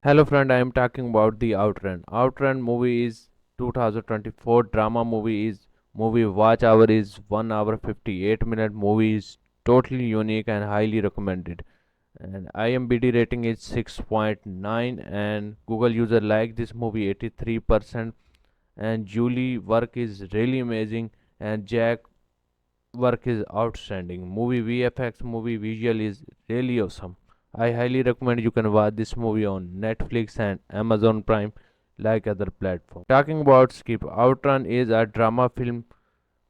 Hello friend, I am talking about the Outrun. Outrun movie is 2024 drama movie is movie watch hour is 1 hour 58-minute movie is totally unique and highly recommended. And IMDb rating is 6.9 and Google user like this movie 83% and Julie work is really amazing and Jack work is outstanding. Movie VFX movie visual is really awesome. I highly recommend you can watch this movie on Netflix and Amazon Prime like other platforms. Talking about Skip, Outrun is a drama film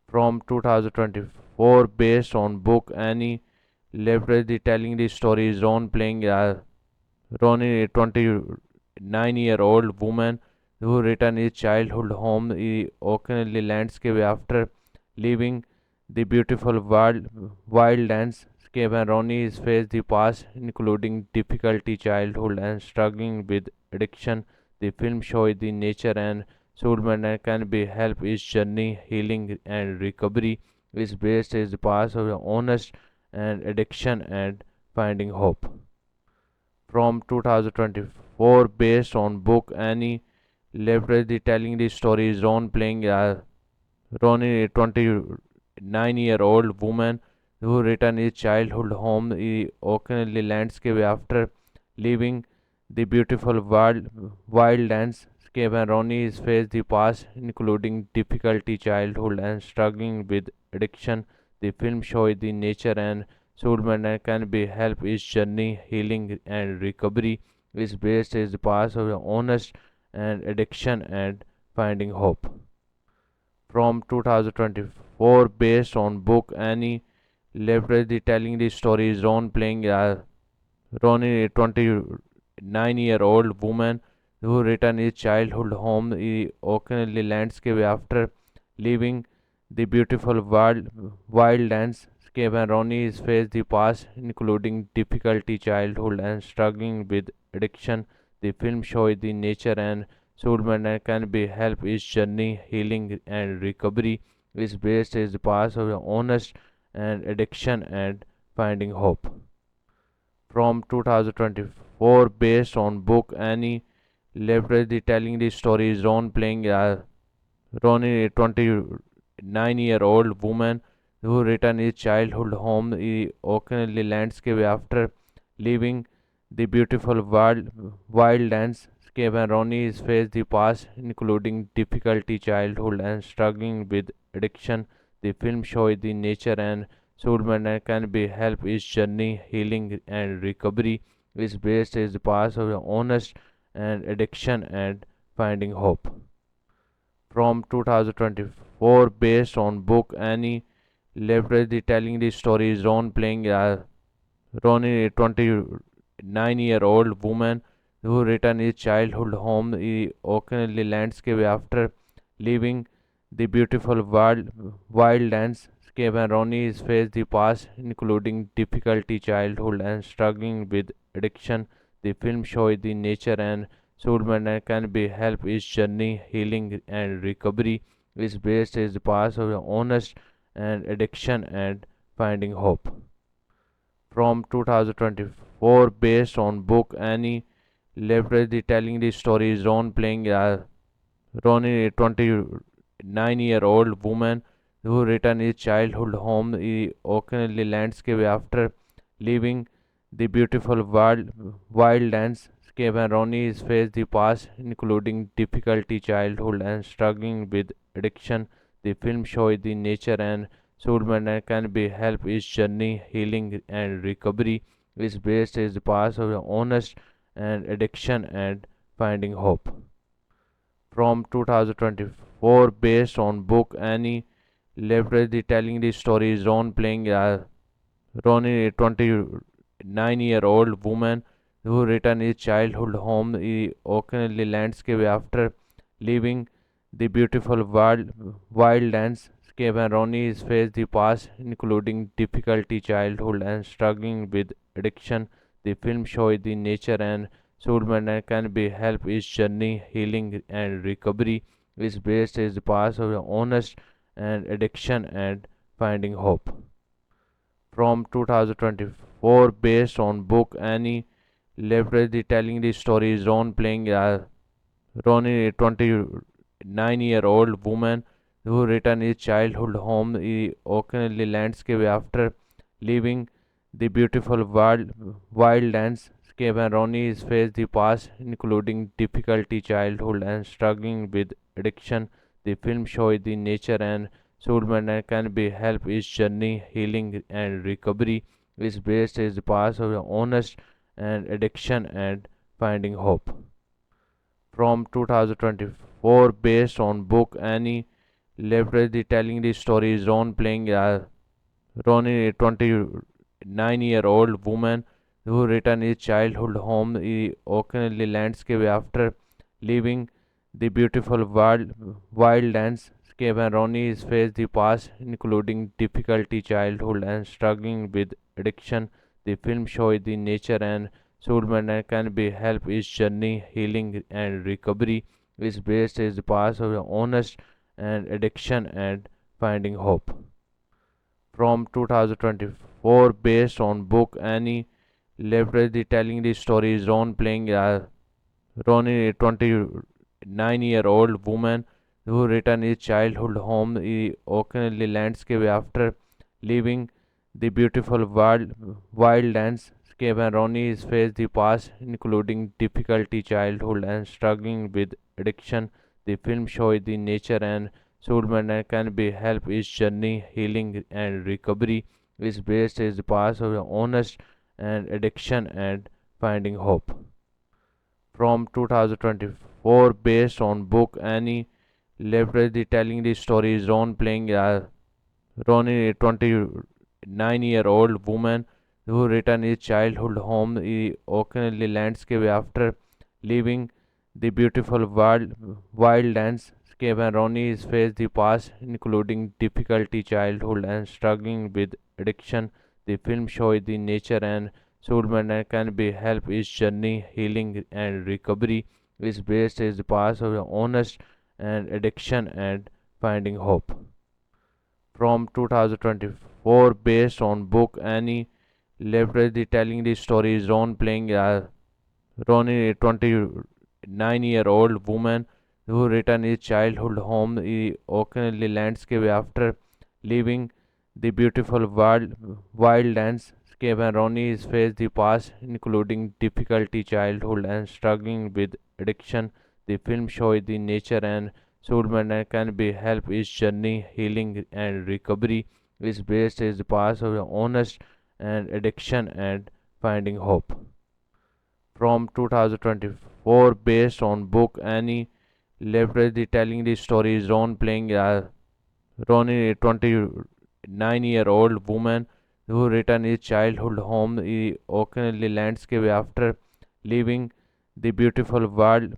from 2024 based on book Annie Leibovitz telling the story is Ron playing a Ronnie, a 29-year-old woman who returned his childhood home in Oakley landscape after leaving the beautiful wild landscape, and Ronnie is faced the past, including difficulty childhood and struggling with addiction. The film shows the nature and soulmate and can be help his journey, healing and recovery is based is the past of honest and addiction and finding hope from 2024 based on book Annie Leibovitz telling the story is Ron playing a Ronnie, a 29-year-old woman who returned his childhood home in Oakley landscape after leaving the beautiful wild landscape, and Ronnie is faced the past, including difficulty childhood and struggling with addiction. The film shows the nature and soulmate and can be help his journey, healing and recovery is based is past of honest and addiction and finding hope from 2024 based on book Annie Leibovitz telling the story is Ron playing a Ronnie, a 29-year-old woman who returned his childhood home in Oakley landscape after leaving the beautiful wild landscape, and Ronnie is faced the past, including difficulty childhood and struggling with addiction. The film shows the nature and soulmate and can be help his journey, healing and recovery is based is past of honest and addiction and finding hope from 2024 based on book Annie Leibovitz telling the story is Ron playing a Ronnie, a 29-year-old woman who returned his childhood home in Oakley landscape after leaving the beautiful wild landscape, and Ronnie is faced the past, including difficulty childhood and struggling with addiction. The film shows the nature and soulmate and can be help his journey, healing and recovery is based is past of honest and addiction and finding hope from 2024 based on book Annie Leibovitz telling the story is Ron playing a Ronnie, a 29-year-old woman who returned his childhood home in Oakley landscape after leaving the beautiful wild landscape, and Ronnie is faced the past, including difficulty childhood and struggling with addiction. The film shows the nature and soulmate and can be help his journey, healing and recovery is based is past of honest and addiction and finding hope from 2024 based on book Annie Leibovitz telling the story is Ron playing a Ronnie, a 29-year-old woman who returned his childhood home in Oakley landscape after leaving the beautiful wild landscape, and Ronnie is faced the past, including difficulty childhood and struggling with addiction. The film shows the nature and soulmate and can be help his journey, healing and recovery is based is past of honest and addiction and finding hope from 2024 based on book Annie Leibovitz telling the story is Ron playing a Ronnie, a 29-year-old woman who returned his childhood home in Oakley landscape after leaving the beautiful wild landscape, and Ronnie is faced the past, including difficulty childhood and struggling with addiction. The film shows the nature and soulmate and can be help his journey, healing and recovery is based is past of honest and addiction and finding hope from 2024 based on book Annie leverage the telling the stories Ron playing Ronnie, a 29-year-old woman who returned his childhood home in occasionally landscape after leaving the beautiful wild landscape, and Ronnie is faced the past, including difficulty childhood and struggling with addiction. The film shows the nature and soulmate and can be help his journey, healing and recovery is based is the past of the honest and addiction and finding hope from 2024 based on book Annie leverage the telling the stories Ron playing Ronnie, a 29-year-old woman who returned his childhood home in occasionally landscape after leaving the beautiful wild landscape, and Ronnie is faced the past including difficulty childhood and struggling with addiction. The film shows the nature and soulmate and can be help his journey, healing and recovery is based is the past of the honest and addiction and finding hope from 2024 based on book Annie leverage the telling the stories Ron playing Ronnie, a 29-year-old woman who returned his childhood home in occasionally landscape after leaving the beautiful wild landscape, and Ronnie is faced the past including difficulty childhood and struggling with addiction. The film shows the nature and soulmate and can be help his journey, healing and recovery is based is the past of the honest and addiction and finding hope from 2024 based on book Annie leverage the telling the stories Ron playing Ronnie, a 29-year-old woman who returned his childhood home in occasionally landscape after leaving the beautiful wild landscape, and Ronnie is faced the past including difficulty childhood and struggling with addiction. The film shows the nature and soulmate and can be help his journey, healing and recovery is based is the past of the honest and addiction and finding hope from 2024 based on book Annie leverage the telling the stories Ron playing Ronnie, a 29-year-old woman who returned his childhood home in occasionally landscape after leaving the beautiful wild landscape, and Ronnie is faced the past including difficulty childhood and struggling with addiction. The film shows the nature and soulmate and can be help his journey, healing and recovery is based is the past of the honest and addiction and finding hope from 2024 based on book Annie leverage the telling the stories Ron playing Ronnie, a 29-year-old woman who returned his childhood home in occasionally landscape after leaving the beautiful wild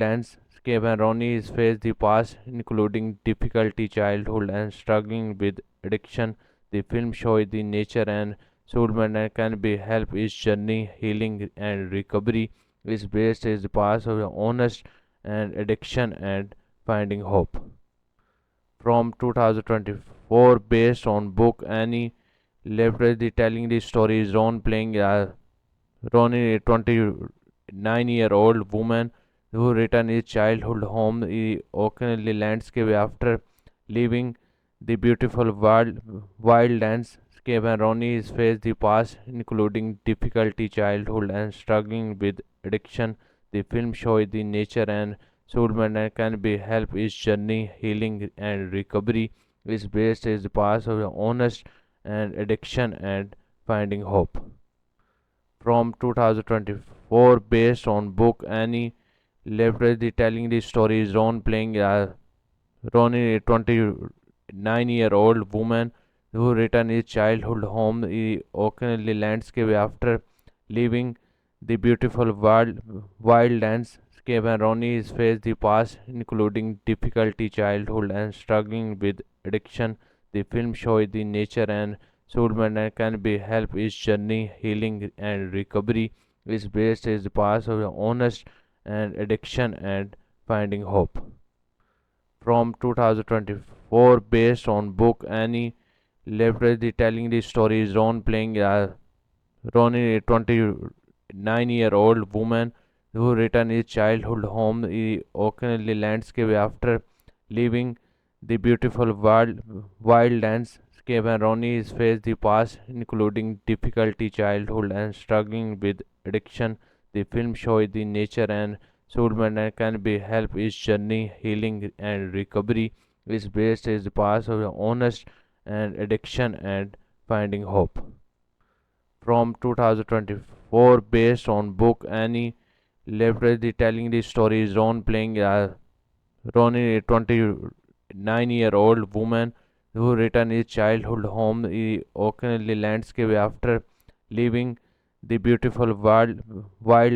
landscape, and Ronnie is faced the past including difficulty childhood and struggling with addiction. The film shows the nature and soulmate and can be help his journey, healing and recovery is based is the past of the honest and addiction and finding hope from 2024 based on book Annie leverage the telling the stories Ron playing Ronnie, a 29-year-old woman who returned his childhood home in occasionally landscape after leaving the beautiful wild landscape, and Ronnie is faced the past including difficulty childhood and struggling with addiction. The film shows the nature and soulmate and can be help his journey, healing and recovery is based is the past of the honest and addiction and finding hope from 2024 based on book Annie leverage the telling the stories Ron playing Ronnie, a 29-year-old woman who returned his childhood home in occasionally landscape after leaving the beautiful wild landscape, and Ronnie is faced the past including difficulty childhood and struggling with addiction. The film shows the nature and soulmate and can be help his journey, healing and recovery is based is the past of the honest and addiction and finding hope from 2024 based on book Annie leverage the telling the stories Ron playing Ronnie, a 9-year-old woman who returned his childhood home in Oakley landscape after leaving the beautiful wild landscape, and Ronnie is faced the past, including difficulty childhood and struggling with addiction. The film shows the nature and soulmate and can be help his journey, healing and recovery is based is the past of honest and addiction and finding hope. From 2024, based on book Annie Leverage telling the story is Ron playing Ronnie, a 29-year-old woman who returned his childhood home in Oakley landscape after leaving the beautiful wild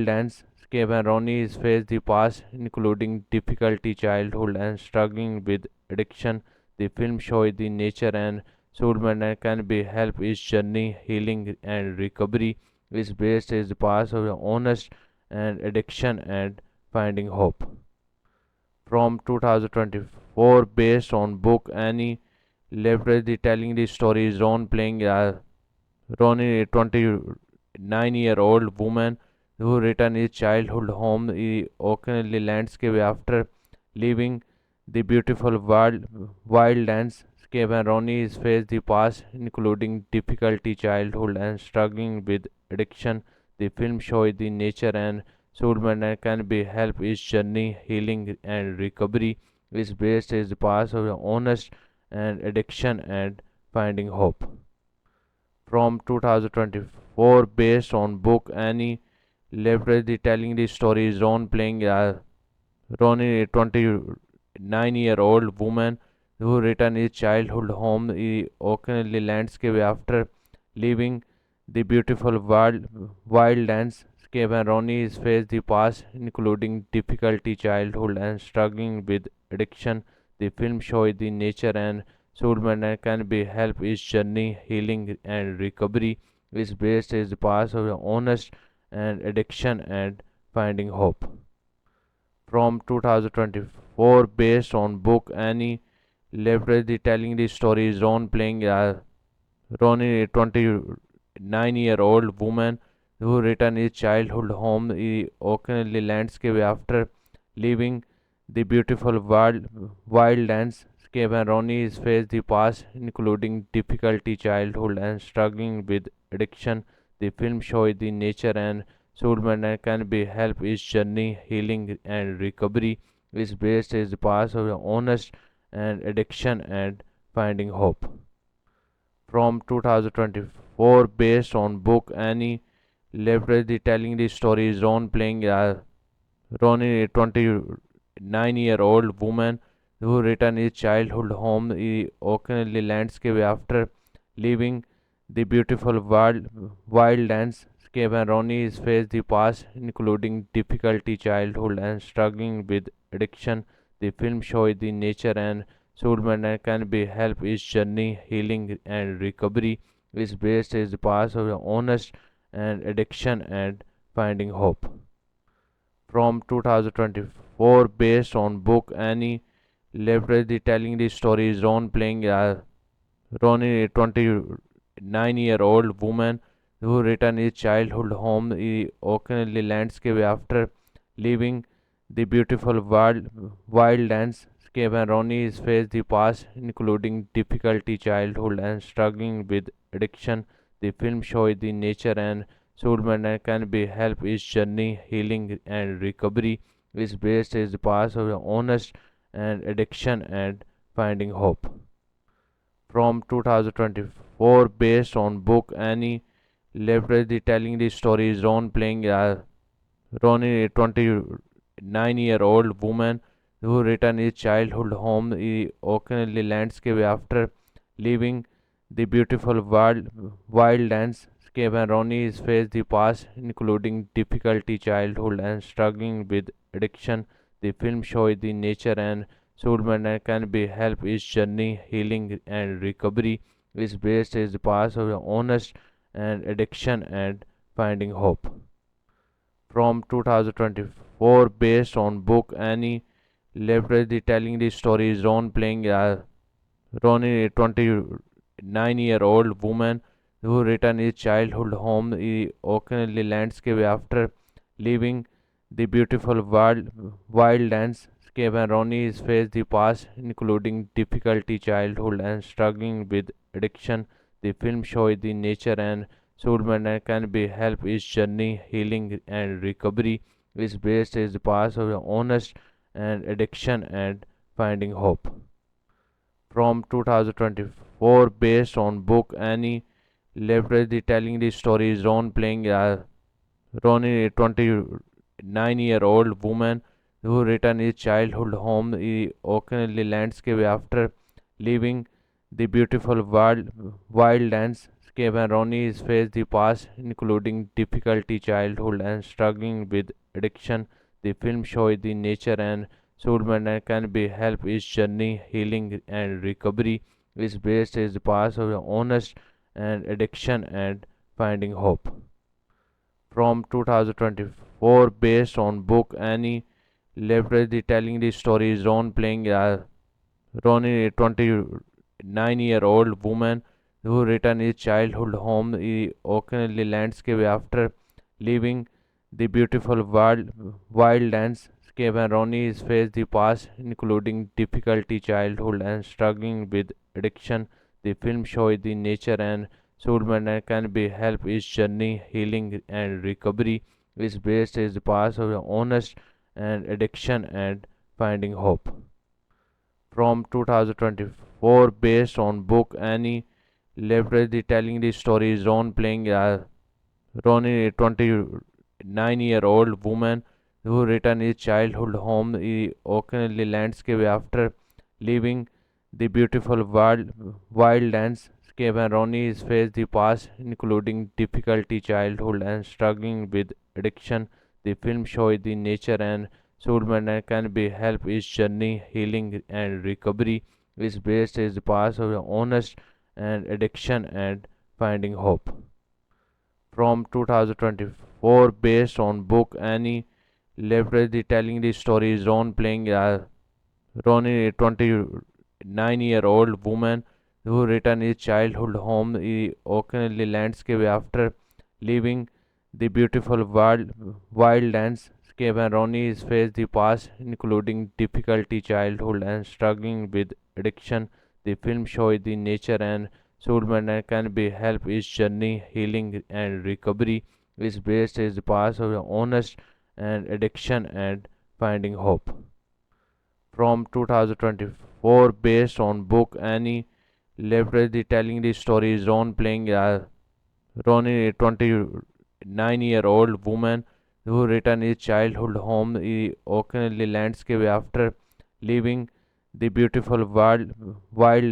landscape, and Ronnie is faced the past, including difficulty childhood and struggling with addiction. The film shows the nature and soulmate and can be help his journey, healing and recovery is based is past of honest and addiction and finding hope. From 2024, based on book Annie Leverage telling the story is Ron playing Ronnie, a 29-year-old woman who returned his childhood home in Oakley landscape after leaving the beautiful wild landscape, and Ronnie is faced the past, including difficulty childhood and struggling with addiction. The film shows the nature and soulmate and can be help his journey, healing and recovery is based is past of honest and addiction and finding hope. From 2024, based on book Annie Leverage telling the story is Ron playing Ronnie, a 29-year-old woman who returned his childhood home in Oakley landscape after leaving the beautiful wild landscape, and Ronnie is faced the past, including difficulty childhood and struggling with addiction. The film shows the nature and soulmate and can be help his journey, healing and recovery is based is past of honest and addiction and finding hope. From 2024, based on book Annie Leverage telling the story is Ron playing Ronnie, a 29-year-old woman who returned his childhood home in Oakley landscape after leaving the beautiful wild landscape, and Ronnie is faced the past, including difficulty childhood and struggling with addiction. The film shows the nature and soulmate and can be help his journey, healing and recovery is based is past of honest and addiction and finding hope. From 2024, based on book Annie Leverage telling the story is Ron playing Ronnie, a 29-year-old woman who returned his childhood home in Oakley landscape after leaving the beautiful wild landscape, and Ronnie is faced the past, including difficulty childhood and struggling with addiction. The film shows the nature and soulmate and can be help his journey, healing and recovery is based is past of honest and addiction and finding hope. From 2024, based on book Annie Leverage telling the story is Ron playing Ronnie, a 29-year-old woman who returned his childhood home in Oakley landscape after leaving the beautiful wild landscape, and Ronnie is faced the past, including difficulty childhood and struggling with addiction. The film shows the nature and soulmate and can be help his journey, healing and recovery is based is past of honest and addiction and finding hope. From 2024, based on book Annie Leverage telling the story is Ron playing Ronnie, a 29-year-old woman who returned his childhood home in Oakley landscape after leaving the beautiful wild landscape, and Ronnie is faced the past, including difficulty childhood and struggling with addiction. The film shows the nature and soulmate and can be help his journey, healing and recovery is based is past of honest and addiction and finding hope. From 2024, based on book Annie Leverage telling the story is Ron playing Ronnie, a 29-year-old woman who returned his childhood home, the occasionally landscape after leaving the beautiful wild landscape, and Ronnie is faced the past, including difficulty childhood and struggling with addiction. The film shows the nature and soulmate and can be help his journey, healing and recovery. Is based is the past of the honest and addiction and finding hope. From 2024, based on book Annie Leverage telling the story is Ron playing Ronnie, a 29-year-old woman who returned his childhood home, the occasionally landscape after leaving the beautiful wild landscape, and Ronnie is faced the past, including difficulty childhood and struggling with addiction. The film shows the nature and soulmate and can be help his journey, healing and recovery. Is based is the past of the honest and addiction and finding hope. From 2024, based on book Annie Leverage telling the story is Ron playing Ronnie, a 29-year-old woman who returned his childhood home, the occasionally landscape after leaving the beautiful wild landscape, and Ronnie is faced the past, including difficulty childhood and struggling with addiction. The film shows the nature and soulmate and can be help his journey, healing and recovery. Is based is the past of the honest and addiction and finding hope. From 2024, based on book Annie Leverage telling the story is Ron playing Ronnie, a 29-year-old woman who returned his childhood home, the occasionally landscape after leaving the beautiful wild landscape, and Ronnie is faced the past, including difficulty childhood and struggling with addiction. The film shows the nature and soulmate and can be help his journey, healing and recovery. Is based is the past of the honest and addiction and finding hope. From 2024, based on book Annie Leverage telling the story is Ron playing Ronnie, a 29-year-old woman who returned his childhood home, the occasionally landscape after leaving the beautiful wild landscape, and Ronnie is faced the past, including difficulty childhood and struggling with addiction. The film shows the nature and soulmate and can be help his journey, healing and recovery. Is based is the past of the honest and addiction and finding hope. From 2024, based on book Annie Leverage telling the story is Ron playing Ronnie, a 29-year-old woman who returned his childhood home, the occasionally landscape after leaving the beautiful wild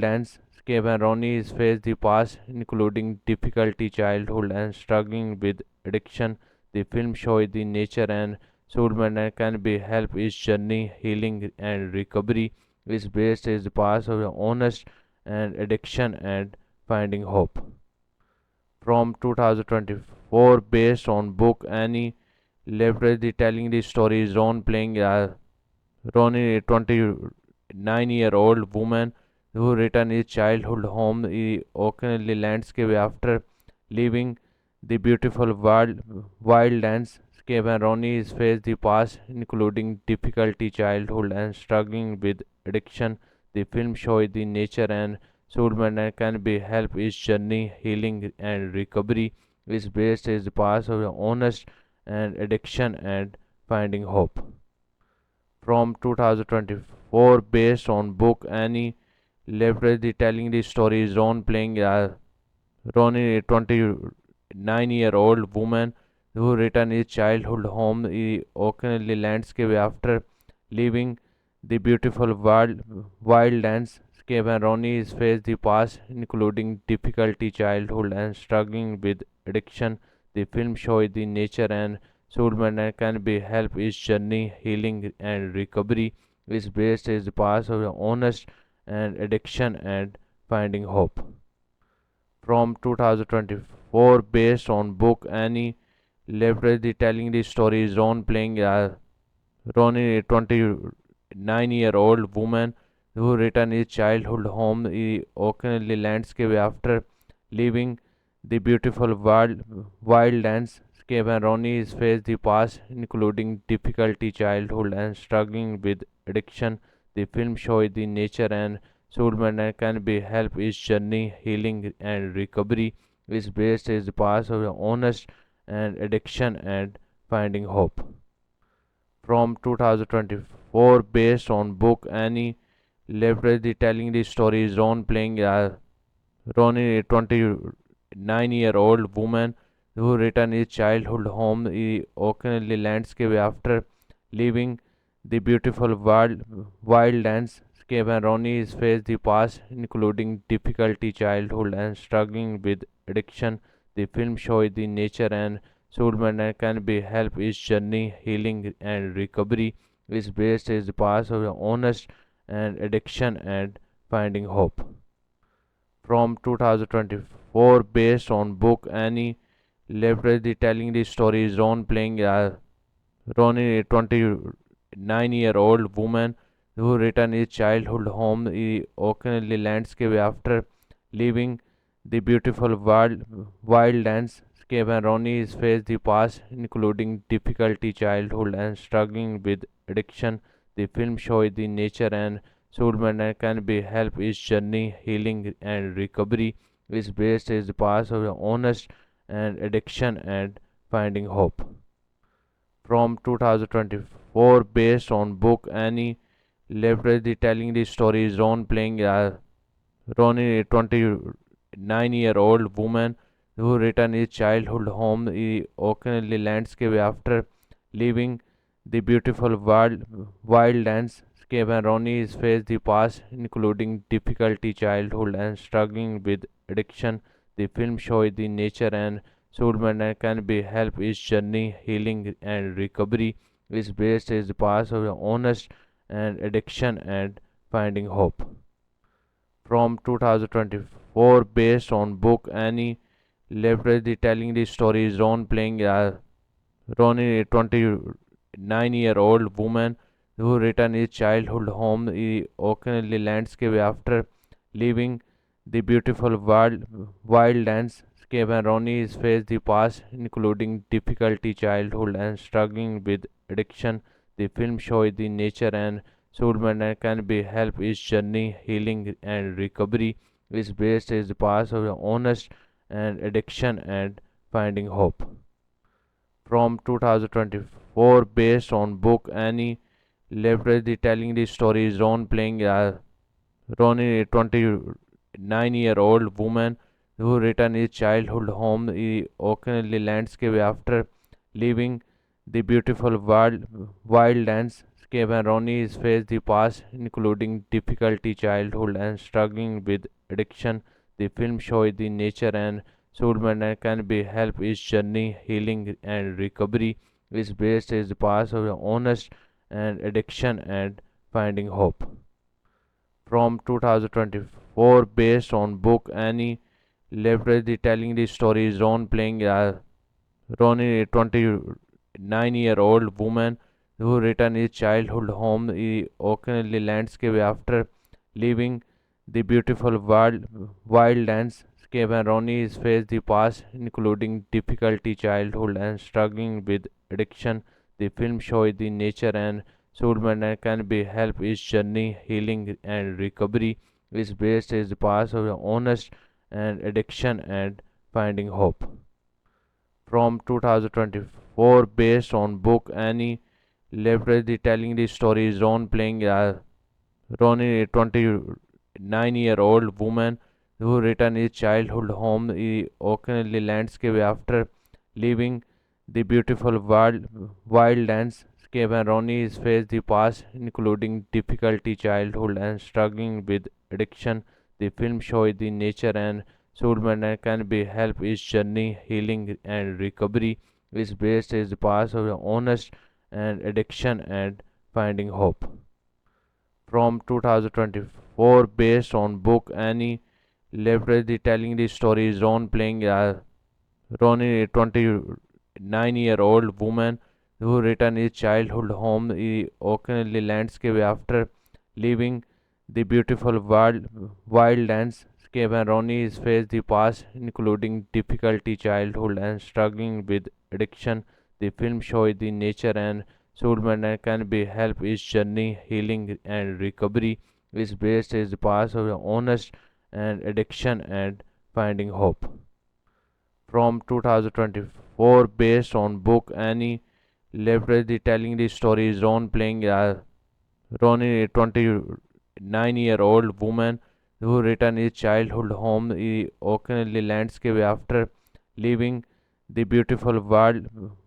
landscape, and Ronnie is faced the past, including difficulty childhood and struggling with addiction. The film shows the nature and soulmate and can be help his journey, healing and recovery. Is based is the past of the honest and addiction and finding hope. From 2024, based on book Annie Leverage telling the story is Ron playing Ronnie, a 29-year-old woman who returned his childhood home, the occasionally landscape after leaving the beautiful wild landscape, and Ronnie is faced the past, including difficulty childhood and struggling with addiction. The film shows the nature and soulmate and can be help his journey, healing and recovery. Is based is the past of the honest and addiction and finding hope. From 2024, based on book Annie Leverage telling the story is Ron playing Ronnie, a 29-year-old woman who returned his childhood home, the occasionally landscape after leaving the beautiful wild landscape, and Ronnie is faced the past, including difficulty childhood and struggling with addiction. The film shows the nature and soulmate and can be help his journey, healing and recovery. Is based is the past of the honest and addiction and finding hope. From 2024, based on book Annie Leverage telling the story is Ron playing Ronnie, a 29-year-old woman who returned his childhood home, the occasionally landscape after leaving the beautiful wild landscape, and Ronnie is faced the past, including difficulty childhood and struggling with addiction. The film shows the nature and soulmate and can be help his journey, healing and recovery is based is the past of honest and addiction and finding hope. From 2024, based on book Annie Leverage telling the story is Ron playing Ronnie, a 29-year-old woman who returned his childhood home, the occasionally landscape after leaving the beautiful wild landscape, and Ronnie is faced the past, including difficulty childhood and struggling with addiction. The film shows the nature and soulmate and can be help his journey, healing and recovery is based is the past of honest and addiction and finding hope. From 2024, based on book Annie Leverage telling the story is Ron playing Ronnie, a 29-year-old woman who returned his childhood home, the occasionally landscape after leaving the beautiful wild landscape, and Ronnie is faced the past, including difficulty childhood and struggling with addiction. The film shows the nature and soulmate and can be help his journey, healing and recovery is based is the past of honest and addiction and finding hope. From 2024, based on book Annie Leverage telling the story is Ron playing Ronnie, a 29-year-old woman who returned his childhood home, the occasionally landscape after leaving the beautiful wild landscape, and Ronnie is faced the past, including difficulty childhood and struggling with addiction. The film shows the nature and soulmate and can be help his journey, healing and recovery is based is the past of honest and addiction and finding hope. From 2024, based on book Annie Leverage telling the story is Ron playing Ronnie, a 29-year-old woman who returned his childhood home, the occasionally landscape after leaving the beautiful wild landscape, and Ronnie is faced the past, including difficulty childhood and struggling with addiction. The film shows the nature and soulmate and can be help his journey, healing and recovery is based is the past of honest and addiction and finding hope. From 2024, based on book Annie Leverage telling the story is Ron playing Ronnie, a 29-year-old woman who returned his childhood home, the occasionally landscape after leaving the beautiful wild landscape, and Ronnie is faced the past, including difficulty childhood and struggling with addiction. The film shows the nature and soulmate and can be help his journey, healing and recovery is based is the past of honest and addiction and finding hope. From 2024, based on book Annie Leverage telling the story is Ron playing Ronnie, a 29-year-old woman who returned his childhood home, the occasionally landscape after leaving the beautiful wild landscape, and Ronnie is faced the past, including difficulty childhood and struggling with addiction. The film shows the nature and soulmate and can be help his journey, healing and recovery is based is the past of honest and addiction and finding hope. From 2024, based on book Annie Leverage telling the story is Ron playing Ronnie, a 29-year-old woman who returned his childhood home, the occasionally landscape after leaving the beautiful wild landscape, and Ronnie is faced the past, including difficulty childhood and struggling with addiction. The film shows the nature and soulmate and can be help his journey, healing and recovery is based is the past of honest and addiction and finding hope. From 2024, based on book Annie Leverage telling the story is Ron playing Ronnie, a 29-year-old woman who returned his childhood home, the occasionally landscape after leaving the beautiful wild landscape, Skip and Ronnie is face the past, including difficulty childhood and struggling with addiction. The film shows the nature and soulmate and can be help his journey, healing and recovery. Is based is the past of the honest and addiction and finding hope. From 2024, based on book Annie Leverage, the telling the story is Ron playing Ronnie, a 29-year-old woman who returned his childhood home in Oakley landscape after leaving the beautiful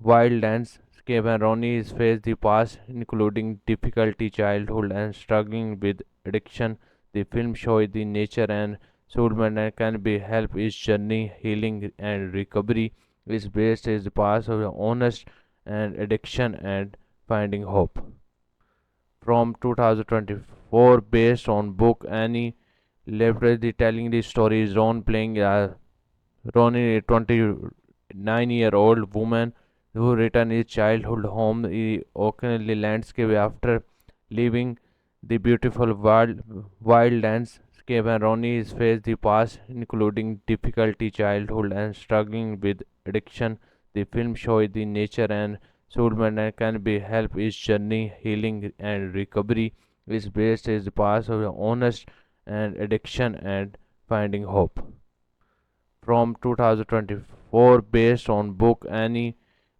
wildlandscape, and Ronnie is faced the past, including difficulty childhood and struggling with addiction. The film shows the nature and soulmate and can be help his journey, healing and recovery. Is based is the past of the honest and addiction and finding hope. From 2024, based on book Annie Leverage, the telling the story is Ron playing Ronnie, a 29-year-old woman who returned his childhood home in Oakley landscape after leaving the beautiful wildlandscape, and Ronnie is faced the past, including difficulty childhood and struggling with addiction. The film shows the nature and soulmate and can be help his journey, healing and recovery. Is based is the past of the honest and addiction and finding hope. From 2024, based on book Annie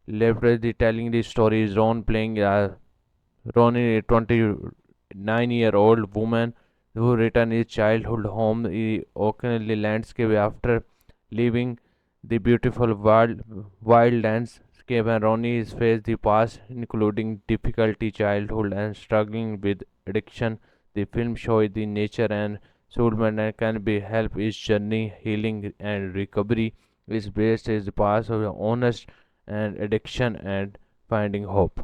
Leverage, the telling the story is Ron playing Ronnie, a 29-year-old woman who returned his childhood home in Oakley landscape after leaving the beautiful wildlandscape, and Ronnie is faced the past, including difficulty childhood and struggling with addiction. The film shows the nature and soulmate and can be help his journey, healing and recovery. Is based is the past of the honest and addiction and finding hope.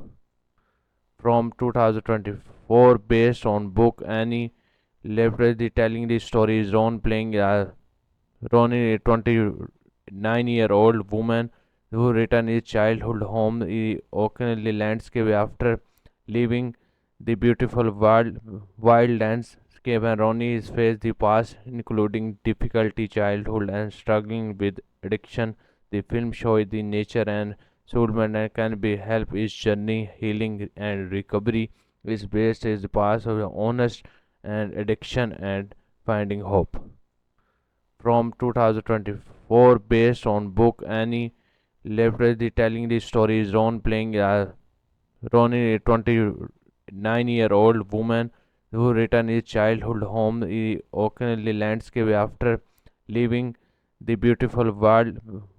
From 2024, based on book Annie Leverage, the telling the story is Ron playing Ronnie, a 29-year-old woman who returned his childhood home in Oakley landscape after leaving the beautiful wildlandscape, and Ronnie is faced the past, including difficulty childhood and struggling with addiction. The film shows the nature and soulmate and can be help his journey, healing and recovery. Is based is the past of the honest and addiction and finding hope. From 2024, based on book Annie Leverage, the telling the story is Ron playing Ronnie, a 29-year-old woman who returned his childhood home in Oakley landscape after leaving the beautiful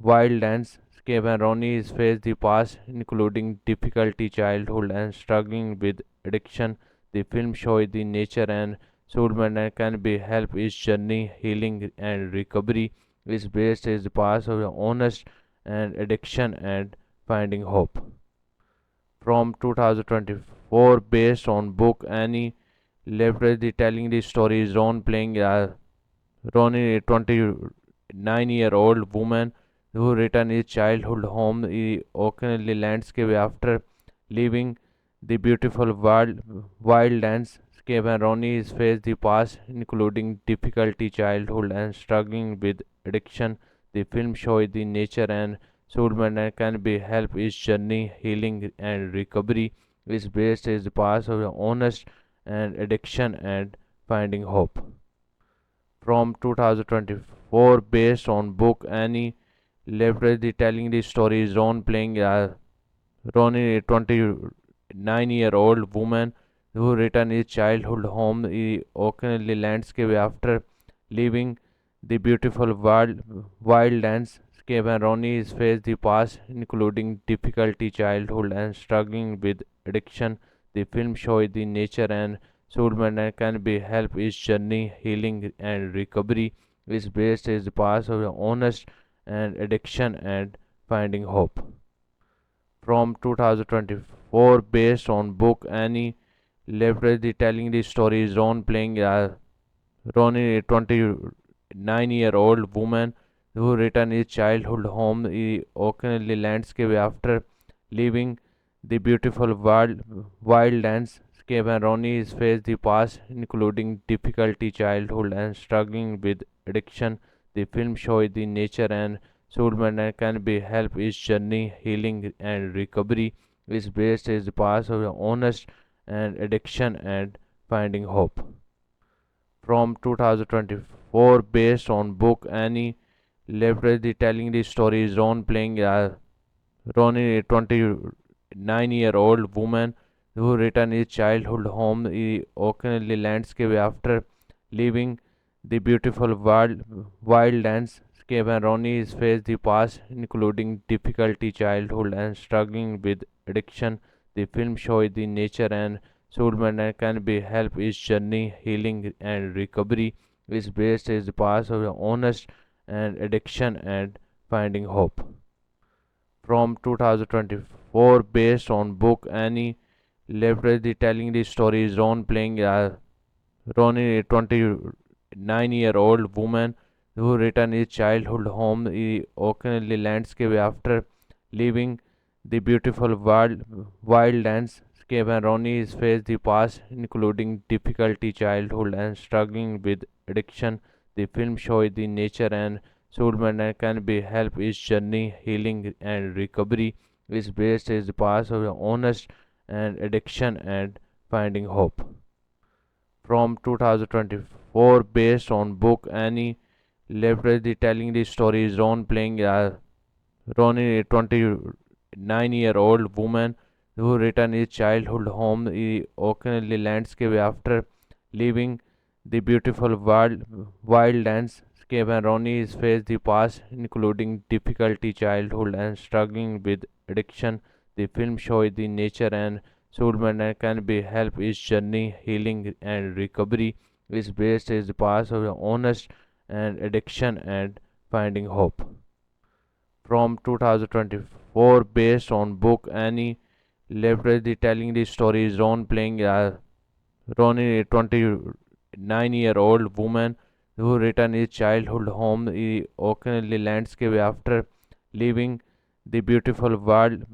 wildlandscape, and Ronnie is faced the past, including difficulty childhood and struggling with addiction. The film shows the nature and soulmate and can be help his journey, healing and recovery. Is based is the past of the honest and addiction and finding hope. From 2024, based on book Annie Leverage, the telling the story is Ron playing Ronnie, a 29-year-old woman who returned his childhood home in Oakley landscape after leaving the beautiful wildlandscape, and Ronnie is faced the past, including difficulty childhood and struggling with addiction. The film shows the nature and soulmate and can be help his journey, healing and recovery. Is based is the past of the honest and addiction and finding hope. From 2024, based on book Annie Leverage, the telling the story is Ron playing Ronnie, a 29-year-old woman who returned his childhood home in Oakley landscape after leaving the beautiful wildlandscape, and Ronnie is faced the past, including difficulty childhood and struggling with addiction. The film shows the nature and soulmate and can be help his journey, healing and recovery. Is based is the past of the honest and addiction and finding hope. From 2024, based on book Annie Leverage, the telling the story is Ron playing Ronnie, a 29-year-old woman who returned his childhood home in Oakley landscape after leaving the beautiful wildlandscape, and Ronnie is faced the past, including difficulty childhood and struggling with addiction. The film shows the nature and Sulman and can be help his journey, healing and recovery is based is the past of honest and addiction and finding hope. From 2024, based on book Annie Leverage telling the story is Ron playing Ronnie, a 29-year-old woman who returned his childhood home, the occasionally landscape after leaving the beautiful wild landscape, and Ronnie is faced the past, including difficulty childhood and struggling with addiction. The film shows the nature and Sulman and can be help his journey, healing and recovery is based is the past of honest and addiction and finding hope. From 2024, based on book Annie Leverage telling the story is Ron playing Ronnie, a 29-year-old woman who returned his childhood home, the occasionally landscape after leaving the beautiful wild landscape, and Ronnie is faced the past, including difficulty childhood and struggling with addiction. The film shows the nature and Sulman and can be help his journey, healing and recovery is based is the past of honest and addiction and finding hope. From 2024, based on book Annie Leverage telling the story is Ron playing Ronnie, a 29-year-old woman who returned his childhood home, the occasionally landscape after leaving the beautiful wild landscape, and Ronnie is faced the past, including difficulty childhood and struggling with addiction. The film shows the nature and Sulman and can be help his journey, healing and recovery is based is the past of honest and addiction and finding hope. From 2024, based on book Annie Leverage telling the story is Ron playing Ronnie, a 29-year-old woman who returned his childhood home, the occasionally landscape after leaving the beautiful wild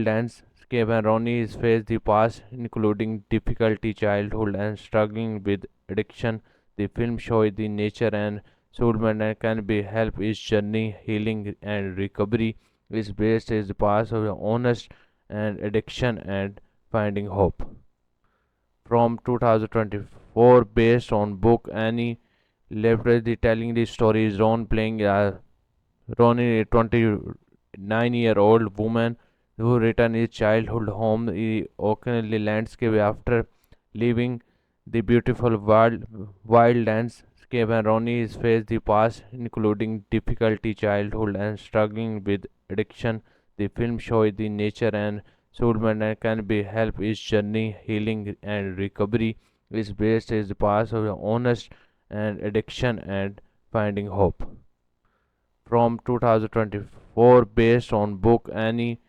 landscape, and Ronnie is faced the past, including difficulty childhood and struggling with addiction. The film shows the nature and Sulman and can be help his journey, healing and recovery is based is the past of honest and addiction and finding hope. From 2024, based on book Annie Leverage telling the story is Ron playing Ronnie, a 29-year-old woman who returned his childhood home, the occasionally landscape after leaving the beautiful wild landscape, and Ronnie is faced the past, including difficulty childhood and struggling with addiction. The film shows the nature and Sulman and can be help his journey, healing and recovery is based is the past of honest and addiction and finding hope. From 2024, based on book Annie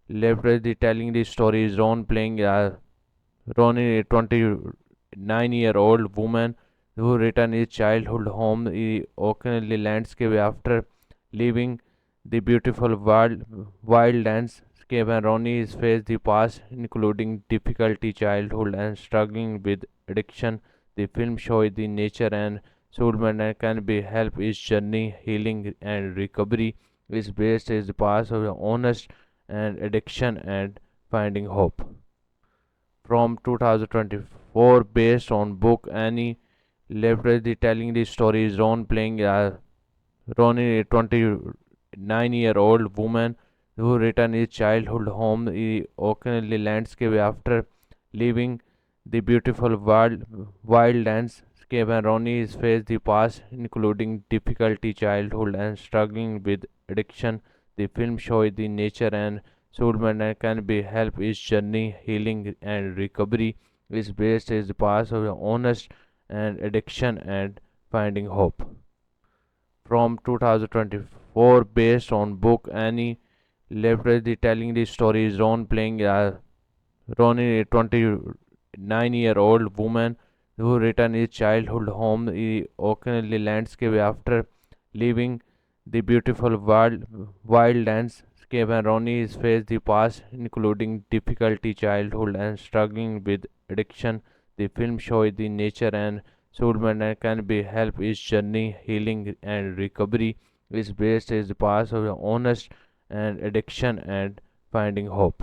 Leverage telling the story is Ron playing Ronnie, a 29-year-old woman who returned his childhood home, the occasionally landscape after leaving the beautiful wild landscape, and Ronnie is faced the past, including difficulty childhood and struggling with addiction. The film shows the nature and Sulman and can be help his journey, healing and recovery is based is the past of honest and addiction and finding hope. From 2024, based on book Annie Leverage telling the story is Ron playing Ronnie, a 29-year-old woman who returned his childhood home, the occasionally landscape after leaving the beautiful wild landscape, and Ronnie is faced the past, including difficulty childhood and struggling with addiction. The film shows the nature and Sulman and can be help his journey, healing and recovery is based is the past of honest and addiction and finding hope. From 2024, based on book Annie Leverage telling the story is Ron playing Ronnie, a 29-year-old woman who returned his childhood home, the occasionally landscape after leaving the beautiful wild landscape, and Ronnie is faced the past, including difficulty childhood and struggling with addiction. The film shows the nature and Soulmate and can be help his journey, healing and recovery is based is the past of the honest and addiction and finding hope.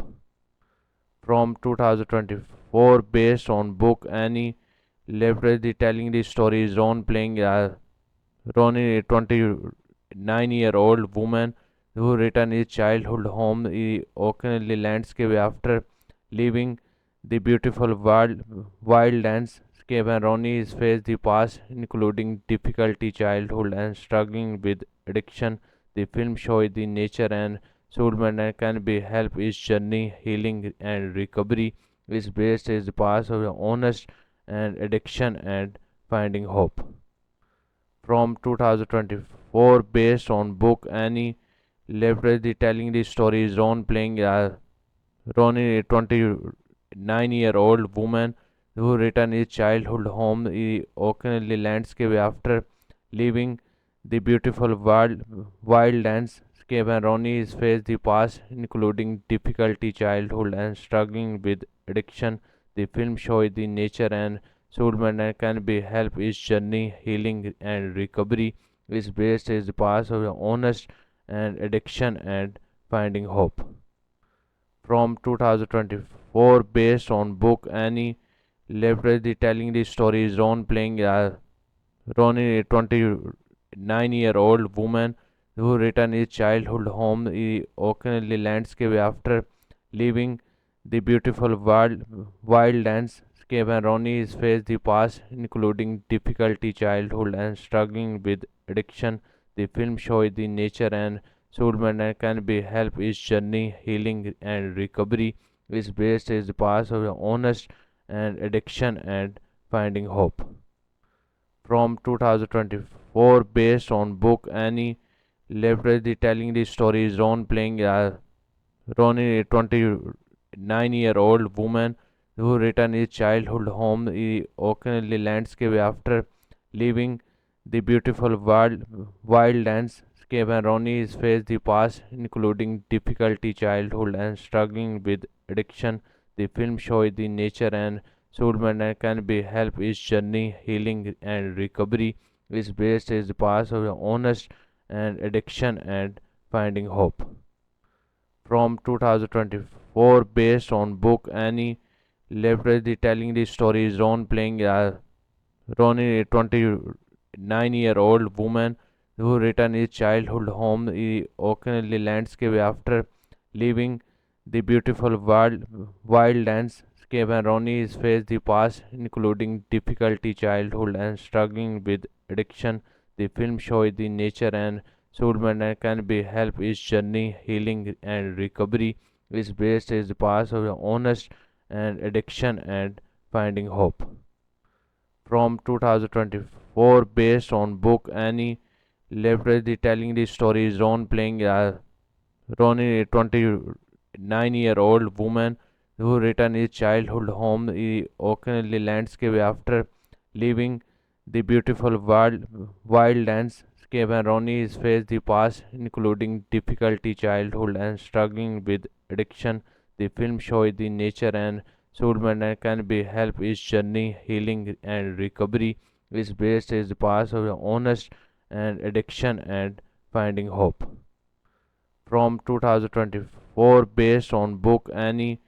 From 2024, based on book Annie Leverage telling the story is Ron playing Ronnie, a 29-year-old woman who returned his childhood home in occasionally landscape after leaving the beautiful wild landscape, and Ronnie is faced the past, including difficulty childhood and struggling with addiction. The film shows the nature and soulmate and can be help his journey, healing and recovery is based is the past of the honest and addiction and finding hope. From 2024, based on book Annie Leverage telling the story is Ron playing Ronnie, a 29-year-old woman who returned his childhood home in occasionally landscape after leaving the beautiful wild landscape, and Ronnie is faced the past, including difficulty childhood and struggling with addiction. The film shows the nature and soulmate and can be help his journey, healing and recovery is based is the past of the honest and addiction and finding hope. From 2024, based on book Annie Leverage telling the story is Ron playing Ronnie, a 29-year-old woman who returned his childhood home in occasionally landscape after leaving the beautiful wild landscape, and Ronnie is faced the past, including difficulty childhood and struggling with addiction. The film shows the nature and soulmate and can be help his journey, healing and recovery is based is the past of the honest and addiction and finding hope. From 2024, based on book Annie Leverage telling the story is Ron playing Ronnie, a 29-year-old woman who returned his childhood home in occasionally landscape after leaving the beautiful wild landscape, and Ronnie is faced the past, including difficulty childhood and struggling with addiction. The film shows the nature and soulmate and can be help his journey, healing and recovery is based is the past of the honest and addiction and finding hope. From 2024, based on book Annie Leverage telling the story is Ron playing Ronnie, a 29-year-old woman who returned his childhood home in occasionally landscape after leaving the beautiful wild landscape, and Ronnie is faced the past, including difficulty childhood and struggling with addiction. The film shows the nature and soulmate and can be help his journey, healing and recovery is based is the past of the honest and addiction and finding hope. From 2024, based on book Annie Leverage telling the story is Ron playing Ronnie, a 29-year-old woman who returned his childhood home in occasionally landscape after leaving the beautiful wild landscape, and Ronnie is faced the past, including difficulty childhood and struggling with addiction. The film shows the nature and soulmate and can be help his journey, healing and recovery is based is the past of the honest and addiction and finding hope. From 2024, based on book Annie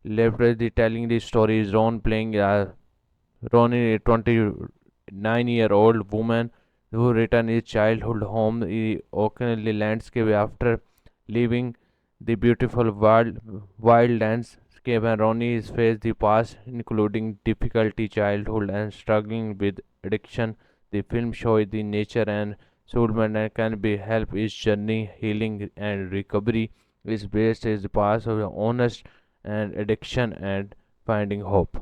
Leverage telling the story is Ron playing Ronnie, a 29-year-old woman who returned his childhood home in occasionally landscape after leaving the beautiful wild landscape, and Ronnie is faced the past, including difficulty childhood and struggling with addiction. The film shows the nature and soulmate and can be help his journey, healing and recovery is based is the past of the honest and addiction and finding hope.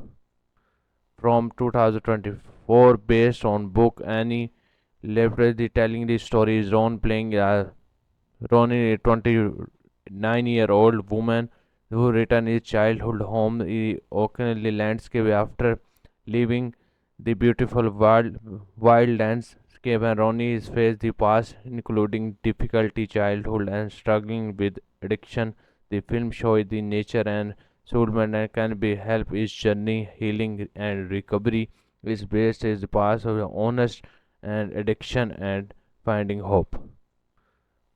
From 2024, based on book Annie Leverage telling the story is Ron playing Ronnie, a 29-year-old woman who returned his childhood home in occasionally landscape after leaving the beautiful wild landscape, and Ronnie is faced the past, including difficulty childhood and struggling with addiction. The film shows the nature and soulmate and can be help his journey, healing and recovery is based is the past of the honest and addiction and finding hope.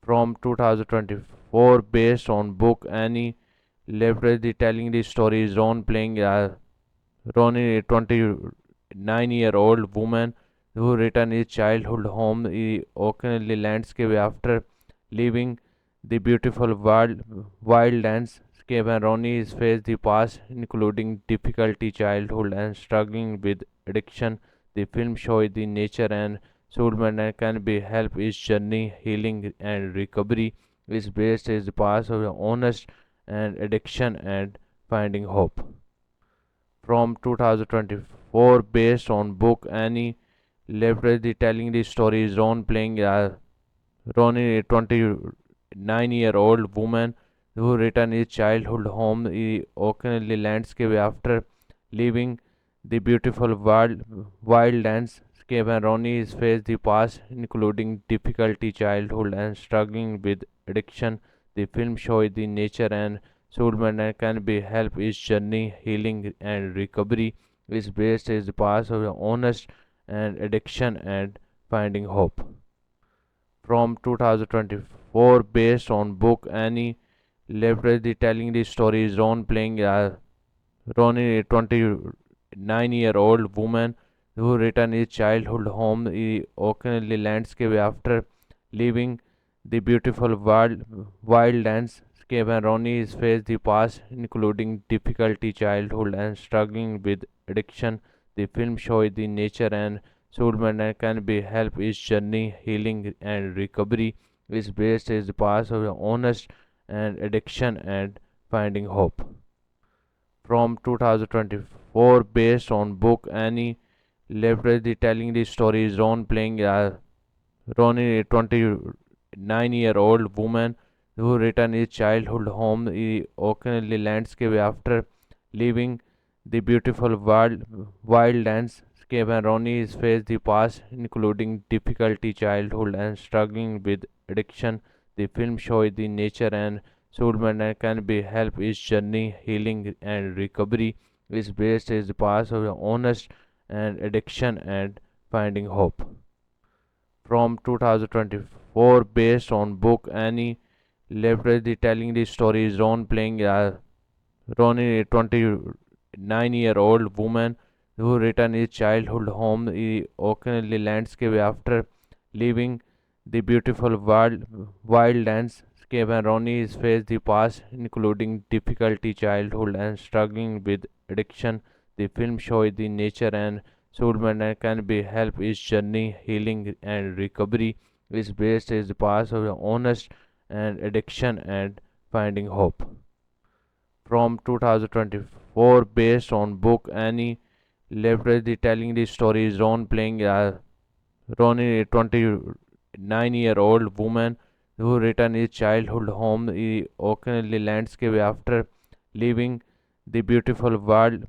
From 2024, based on book Annie Leverage telling the story is Ron playing Ronnie, a 29-year-old woman who returned his childhood home in the Oakley landscape after leaving the beautiful wild landscape, and Ronnie is faced the past, including difficulty childhood and struggling with addiction. The film shows the nature and soulmate and can be help his journey, healing and recovery is based is the past of the honest and addiction and finding hope. From 2024, based on book Annie Leverage telling the story is Ron playing Ronnie, a 29-year-old woman who returned his childhood home in the Oakley landscape after leaving the beautiful wild landscape, and Ronnie is faced the past, including difficulty childhood and struggling with addiction. The film shows the nature and soulmate and can be help his journey, healing and recovery is based is the past of the honest and addiction and finding hope. From 2024, based on book Annie Leverage telling the story is Ron playing Ronnie, a 29-year-old woman who returned his childhood home in the Oakley landscape after leaving the beautiful wild landscape, and Ronnie is faced the past, including difficulty childhood and struggling with addiction. The film shows the nature and soulmate and can be help his journey, healing and recovery is based is the past of the honest and addiction and finding hope. From 2024, based on book Annie Leverage telling the story is Ron playing Ronnie, a 29-year-old woman who returned his childhood home in the Oakley landscape after leaving the beautiful wild landscape, and Ronnie is faced the past, including difficulty childhood and struggling with addiction. The film shows the nature and soulmate and can be help his journey, healing and recovery is based is the past of the honest and addiction and finding hope. From 2024, based on book Annie Leverage telling the story is Ron playing Ronnie, a 29-year-old woman who returned his childhood home in the Oakley landscape after leaving the beautiful wild landscape, and Ronnie is faced the past, including difficulty childhood and struggling with addiction. The film shows the nature and soulmate and can be help his journey, healing and recovery is based is the past of the honest and addiction and finding hope. From 2024, based on book Annie Leverage telling the story is Ron playing Ronnie, a 29-year-old woman who returned his childhood home in the Oakley landscape after leaving the beautiful wild landscape, and Ronnie is faced the past, including difficulty childhood and struggling with addiction. The film shows the nature and soulmate and can be help his journey, healing and recovery is based is the past of the honest and addiction and finding hope. From 2024, based on book Annie Leverage telling the story is Ron playing Ronnie, a 29-year-old woman who returned his childhood home in the Oakley landscape after leaving the beautiful wild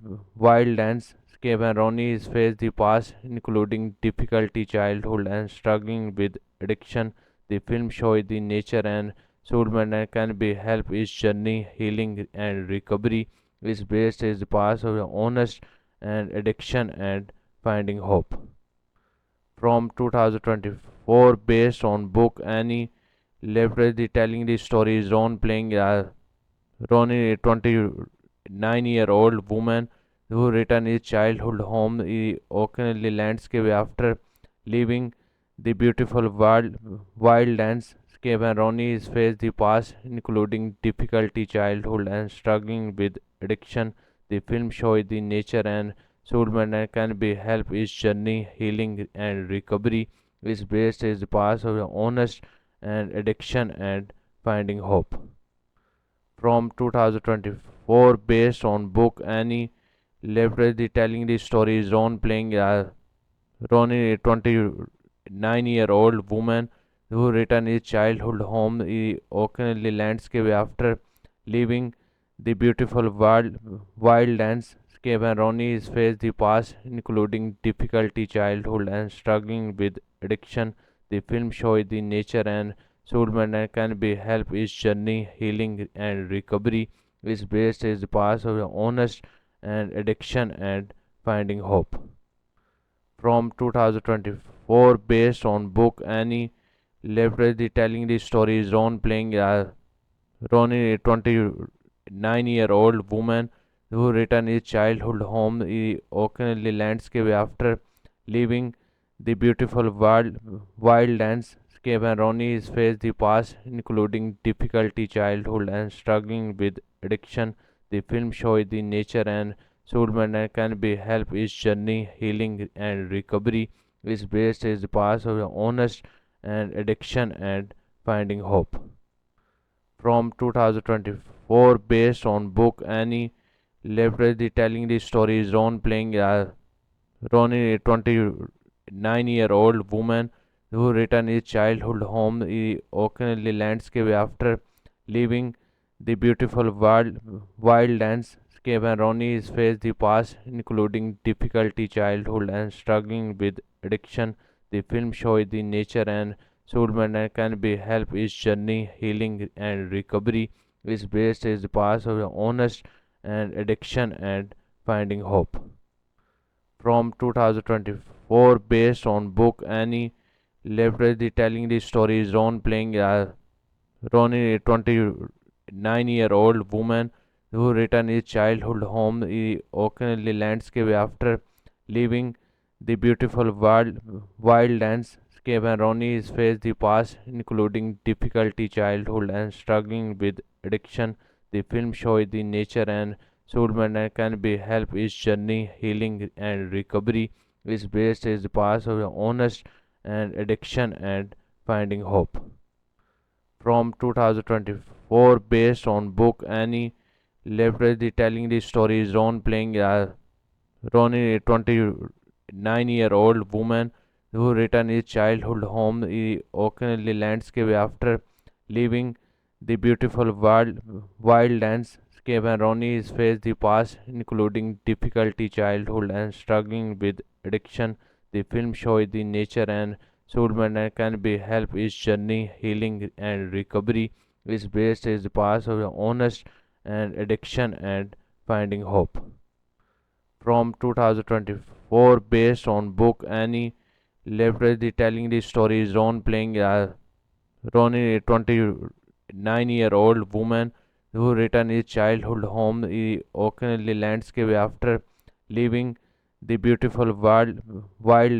landscape, and Ronnie is faced the past, including difficulty childhood and struggling with addiction. The film shows the nature and soulmate and can be help his journey, healing and recovery is based is the past of the honest and addiction and finding hope. From 2024, based on book Annie Leverage telling the story is Ron playing Ronnie, a 29-year-old woman who returned his childhood home in the Oakley landscape after leaving the beautiful wild landscape, and Ronnie is faced the past, including difficulty childhood and struggling with addiction. The film shows the nature and soulmate and can be help his journey, healing and recovery is based is the past of the honest and addiction and finding hope. From 2024, based on book Annie Leverage telling the story is Ron playing Leverage telling the story is Ron playing Ronnie, a 29-year-old woman who returned his childhood home in the Oakley landscape after leaving the beautiful wild landscape, and Ronnie is faced the past, including difficulty childhood and struggling with addiction. The film shows the nature and soulmate and can be help his journey, healing and recovery is based is the past of the honest and addiction and finding hope. from 2024 based on book Annie Leibovitz telling the story is Ron playing Ronnie, a 29-year-old woman who returned his childhood home in Oakley landscape after leaving the beautiful wild landscape, and Ronnie is faced the past, including difficulty childhood and struggling with addiction. The film shows the nature and soulmate and can be help his journey, healing and recovery is based is the past of honest and addiction and finding hope from 2024 based on book Annie Leibovitz telling the story is Ron playing Ronnie, a 29-year-old woman who returned his childhood home in Oakley landscape after leaving the beautiful wild landscape, and Ronnie is faced the past, including difficulty childhood and struggling with addiction. The film shows the nature and soulmate and can be help his journey, healing and recovery is based is the past of honest and addiction and finding hope from 2024 based on book Annie Leibovitz telling the story is Ron playing Ronnie, a 29-year-old woman who returned his childhood home in Oakley landscape after leaving the beautiful wild landscape, and Ronnie is faced the past, including difficulty childhood and struggling with addiction. The film shows the nature and soulmate and can be help his journey, healing and recovery is based is the past of honest and addiction and finding hope from 2024 based on book Annie Leibovitz telling the story is Ron playing Ronnie, a 29-year-old woman who returned his childhood home in Oakley landscape after leaving the beautiful wild landscape, and Ronnie is faced the past, including difficulty childhood and struggling with addiction. The film shows the nature and soulmate and can be help his journey, healing and recovery is based is the past of honest and addiction and finding hope from 2024 based on book Annie Leibovitz telling the story is Ron playing Ronnie, a 29-year-old woman who returned his childhood home in Oakley landscape after leaving the beautiful wild landscape, and Ronnie is faced the past, including difficulty childhood and struggling with addiction. The film shows the nature and soulmate and can be help his journey, healing and recovery is based is the past of honest and addiction and finding hope from 2024 based on book Annie Leibovitz telling the story is Ron playing Ronnie, a 29-year-old woman who returned his childhood home in Oakley landscape after leaving the beautiful wild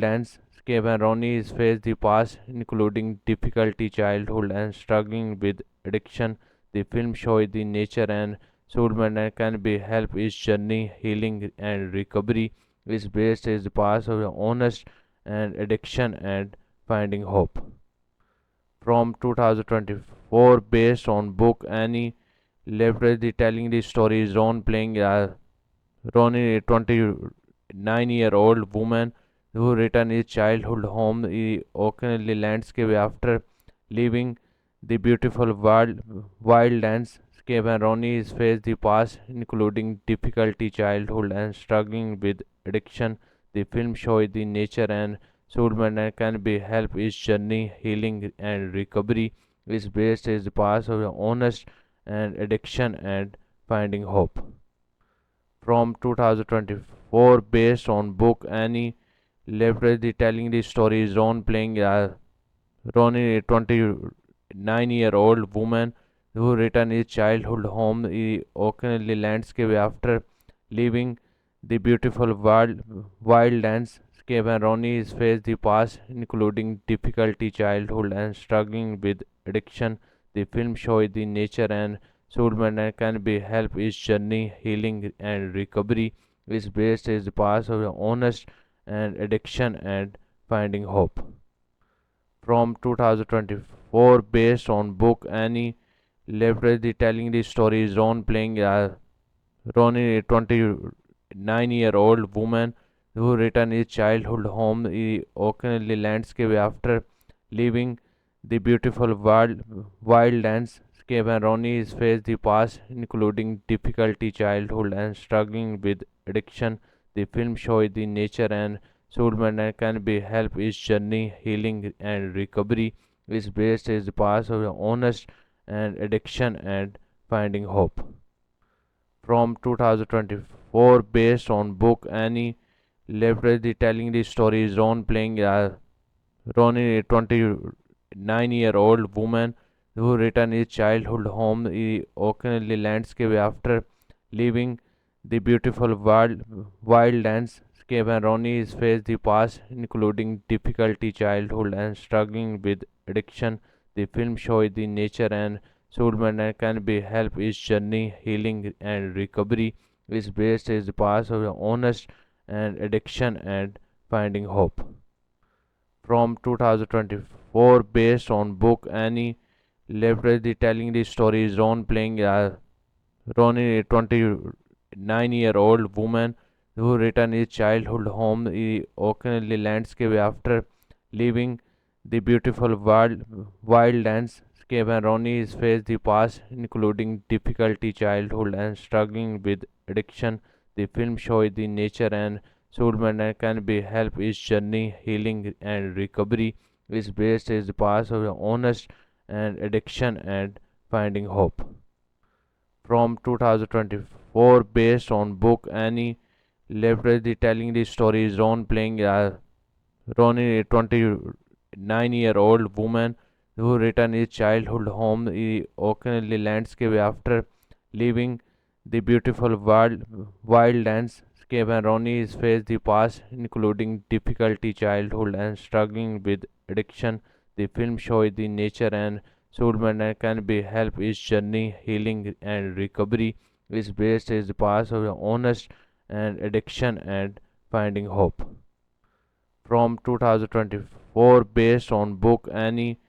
landscape, and Ronnie is faced the past, including difficulty childhood and struggling with addiction. The film shows the nature and soulmate and can be help his journey, healing and recovery is based is the past of honest and addiction and finding hope from 2024 based on book Annie Leibovitz telling the story is Ron playing Ronnie, a 29-year-old woman who returned his childhood home in Oakley landscape after leaving the beautiful wild landscape, and Ronnie is faced the past, including difficulty childhood and struggling with addiction. The film shows the nature and soulmate and can be help his journey, healing and recovery is based is the past of honest and addiction and finding hope. 2024 based on book Annie Leibovitz telling the story is Ron playing Ronnie, a 29-year-old woman who returned his childhood home in Oakley landscape after leaving the beautiful wild landscape, and Ronnie is faced the past, including difficulty childhood and struggling with addiction. The film shows the nature and soulmate and can be help his journey, healing and recovery is based is the past of honest and addiction and finding hope from 2024 based on book Annie Leibovitz telling the story is Ron playing Ronnie, a 29-year-old woman who returned his childhood home in Oakley landscape after leaving the beautiful wild landscape, and Ronnie is faced the past, including difficulty childhood and struggling with addiction. The film shows the nature and soulmate and can be help his journey, healing and recovery is based is the past of honest and addiction and finding hope from 2024 based on book Annie leverage the telling the story is Ron playing Ronnie, a 29-year-old woman who returned his childhood home in the Oakley landscape after leaving the beautiful wild landscape, and Ronnie is faced the past, including difficulty childhood and struggling with addiction. The film shows the nature and soulmate and can be help his journey, healing and recovery is based is the past of honest and addiction and finding hope from 2024 based on book Annie leverage the telling the story is Ron playing Ronnie, a 29-year-old woman who returned his childhood home in the Oakley landscape after leaving the beautiful wild landscape, and Ronnie is faced the past, including difficulty childhood and struggling with addiction. The film shows the nature and soulmate and can be help his journey, healing and recovery is based is the past of honest and addiction and finding hope from 2024 based on book Annie leverage the telling the story is Ron playing Ronnie, a 29-year-old woman who returned his childhood home in the Oakley landscape after leaving the beautiful wild landscape, and Ronnie is faced the past, including difficulty childhood and struggling with addiction. The film shows the nature and soulmate and can be help his journey, healing and recovery is based is the past of honest and addiction and finding hope from 2024 based on book Annie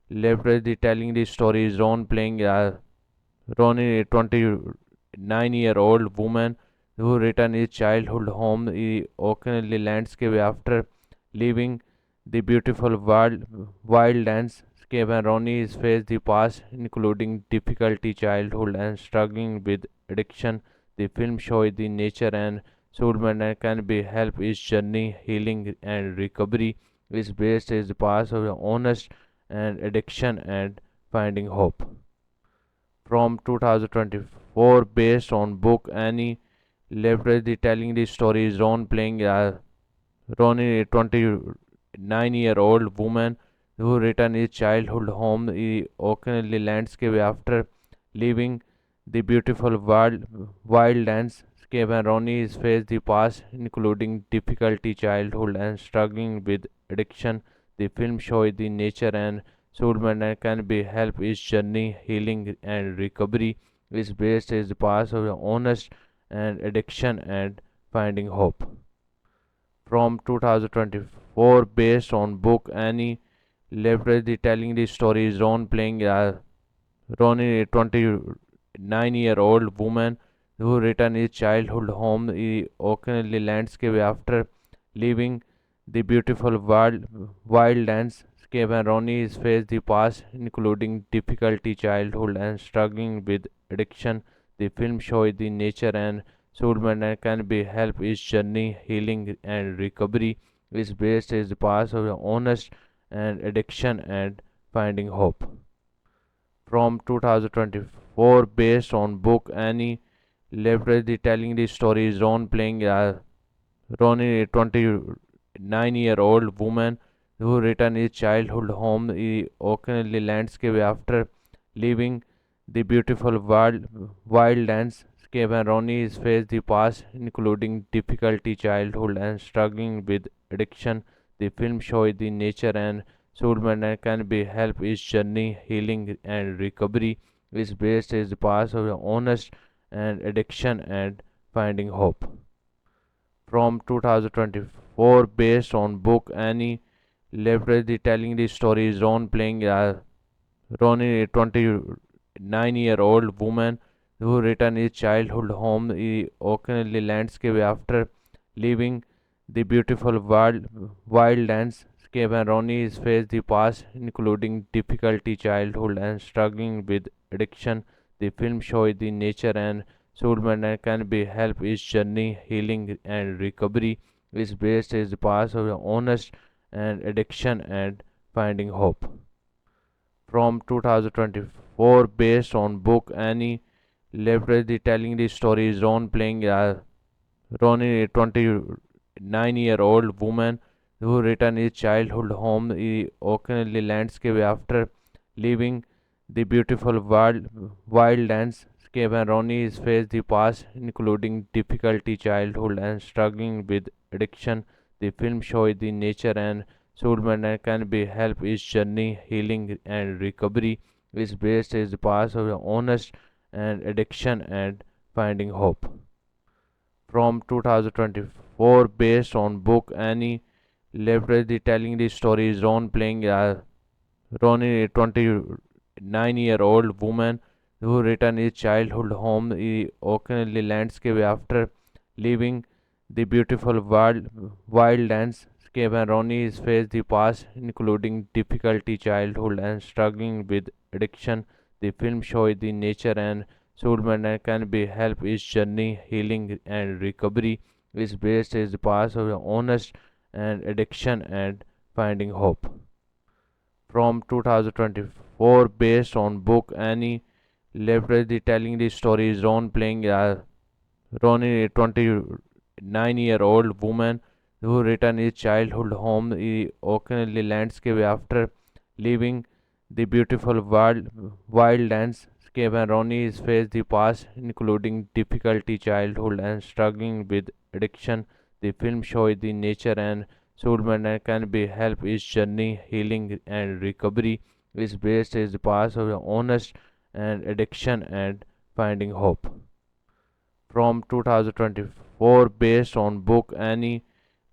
leverage the telling the story is Ron playing Ronnie, a 29-year-old woman who returned his childhood home in the Oakley landscape after leaving the beautiful wild landscape, and Ronnie is faced the past, including difficulty childhood and struggling with addiction. The film shows the nature and soulmate and can be help his journey, healing and recovery is based is the past of honest and addiction and finding hope from 2024 based on book Annie leverage the telling the story is Ron playing Ronnie, a 29-year-old woman who returned his childhood home in the Oakley landscape after leaving the beautiful wild landscape, and Ronnie is faced the past, including difficulty childhood and struggling with addiction. The film shows the nature and soulmate and can be help his journey, healing and recovery is based is the past of honest and addiction and finding hope from 2024 based on book Annie leverage the telling the story is Ron playing Ronnie, a 29-year-old woman who returned his childhood home in the Oakley landscape after leaving the beautiful wild landscape, and Ronnie is faced the past, including difficulty childhood and struggling with addiction. The film shows the nature and soulmate and can be help his journey, healing and recovery is based is the past of honest and addiction and finding hope from 2024 based on book Annie leverage the telling the story is Ron playing Ronnie, a 29-year-old woman who returned his childhood home in the Oakley landscape after leaving the beautiful wild landscape, and Ronnie is faced the past, including difficulty childhood and struggling with addiction. The film shows the nature and soulmate and can be help his journey, healing and recovery is based is the past of honest and addiction and finding hope from 2024 based on book Annie leverage the telling the story is Ron playing Ronnie, a 29-year-old woman who returned his childhood home in the Oakley landscape after leaving the beautiful wild landscape, and Ronnie is faced the past, including difficulty childhood and struggling with addiction. The film shows the nature and soulmate and can be help his journey, healing and recovery is based is the past of honest and addiction and finding hope from 2024 based on book Annie leverage the telling the story is Ron playing Ronnie, a 29-year-old woman who returned his childhood home in Oakley landscape after leaving the beautiful wild landscape, and Ronnie is faced the past, including difficulty childhood and struggling with addiction. The film shows the nature and soulmate and can be help his journey, healing and recovery. Is based is the past of the honest and addiction and finding hope. From 2024, based on book Annie Leverage, telling the story is Ron playing Ronnie, a 29-year-old woman who returned his childhood home in Oakley landscape after leaving the beautiful wild landscape, and Ronnie is faced the past, including difficulty childhood and struggling with addiction. The film shows the nature and soulmate and can be help his journey, healing and recovery. Is based is the past of the honest and addiction and finding hope. From 2024, based on book Annie Leverage, telling the story is Ron playing Ronnie, a 29-year-old woman who returned his childhood home in Oakley landscape after leaving the beautiful wild landscape, and Ronnie is faced the past, including difficulty childhood and struggling with addiction. The film shows the nature and soulmate and can be help his journey, healing and recovery. Is based is the past of the honest and addiction and finding hope. From 2024, based on book Annie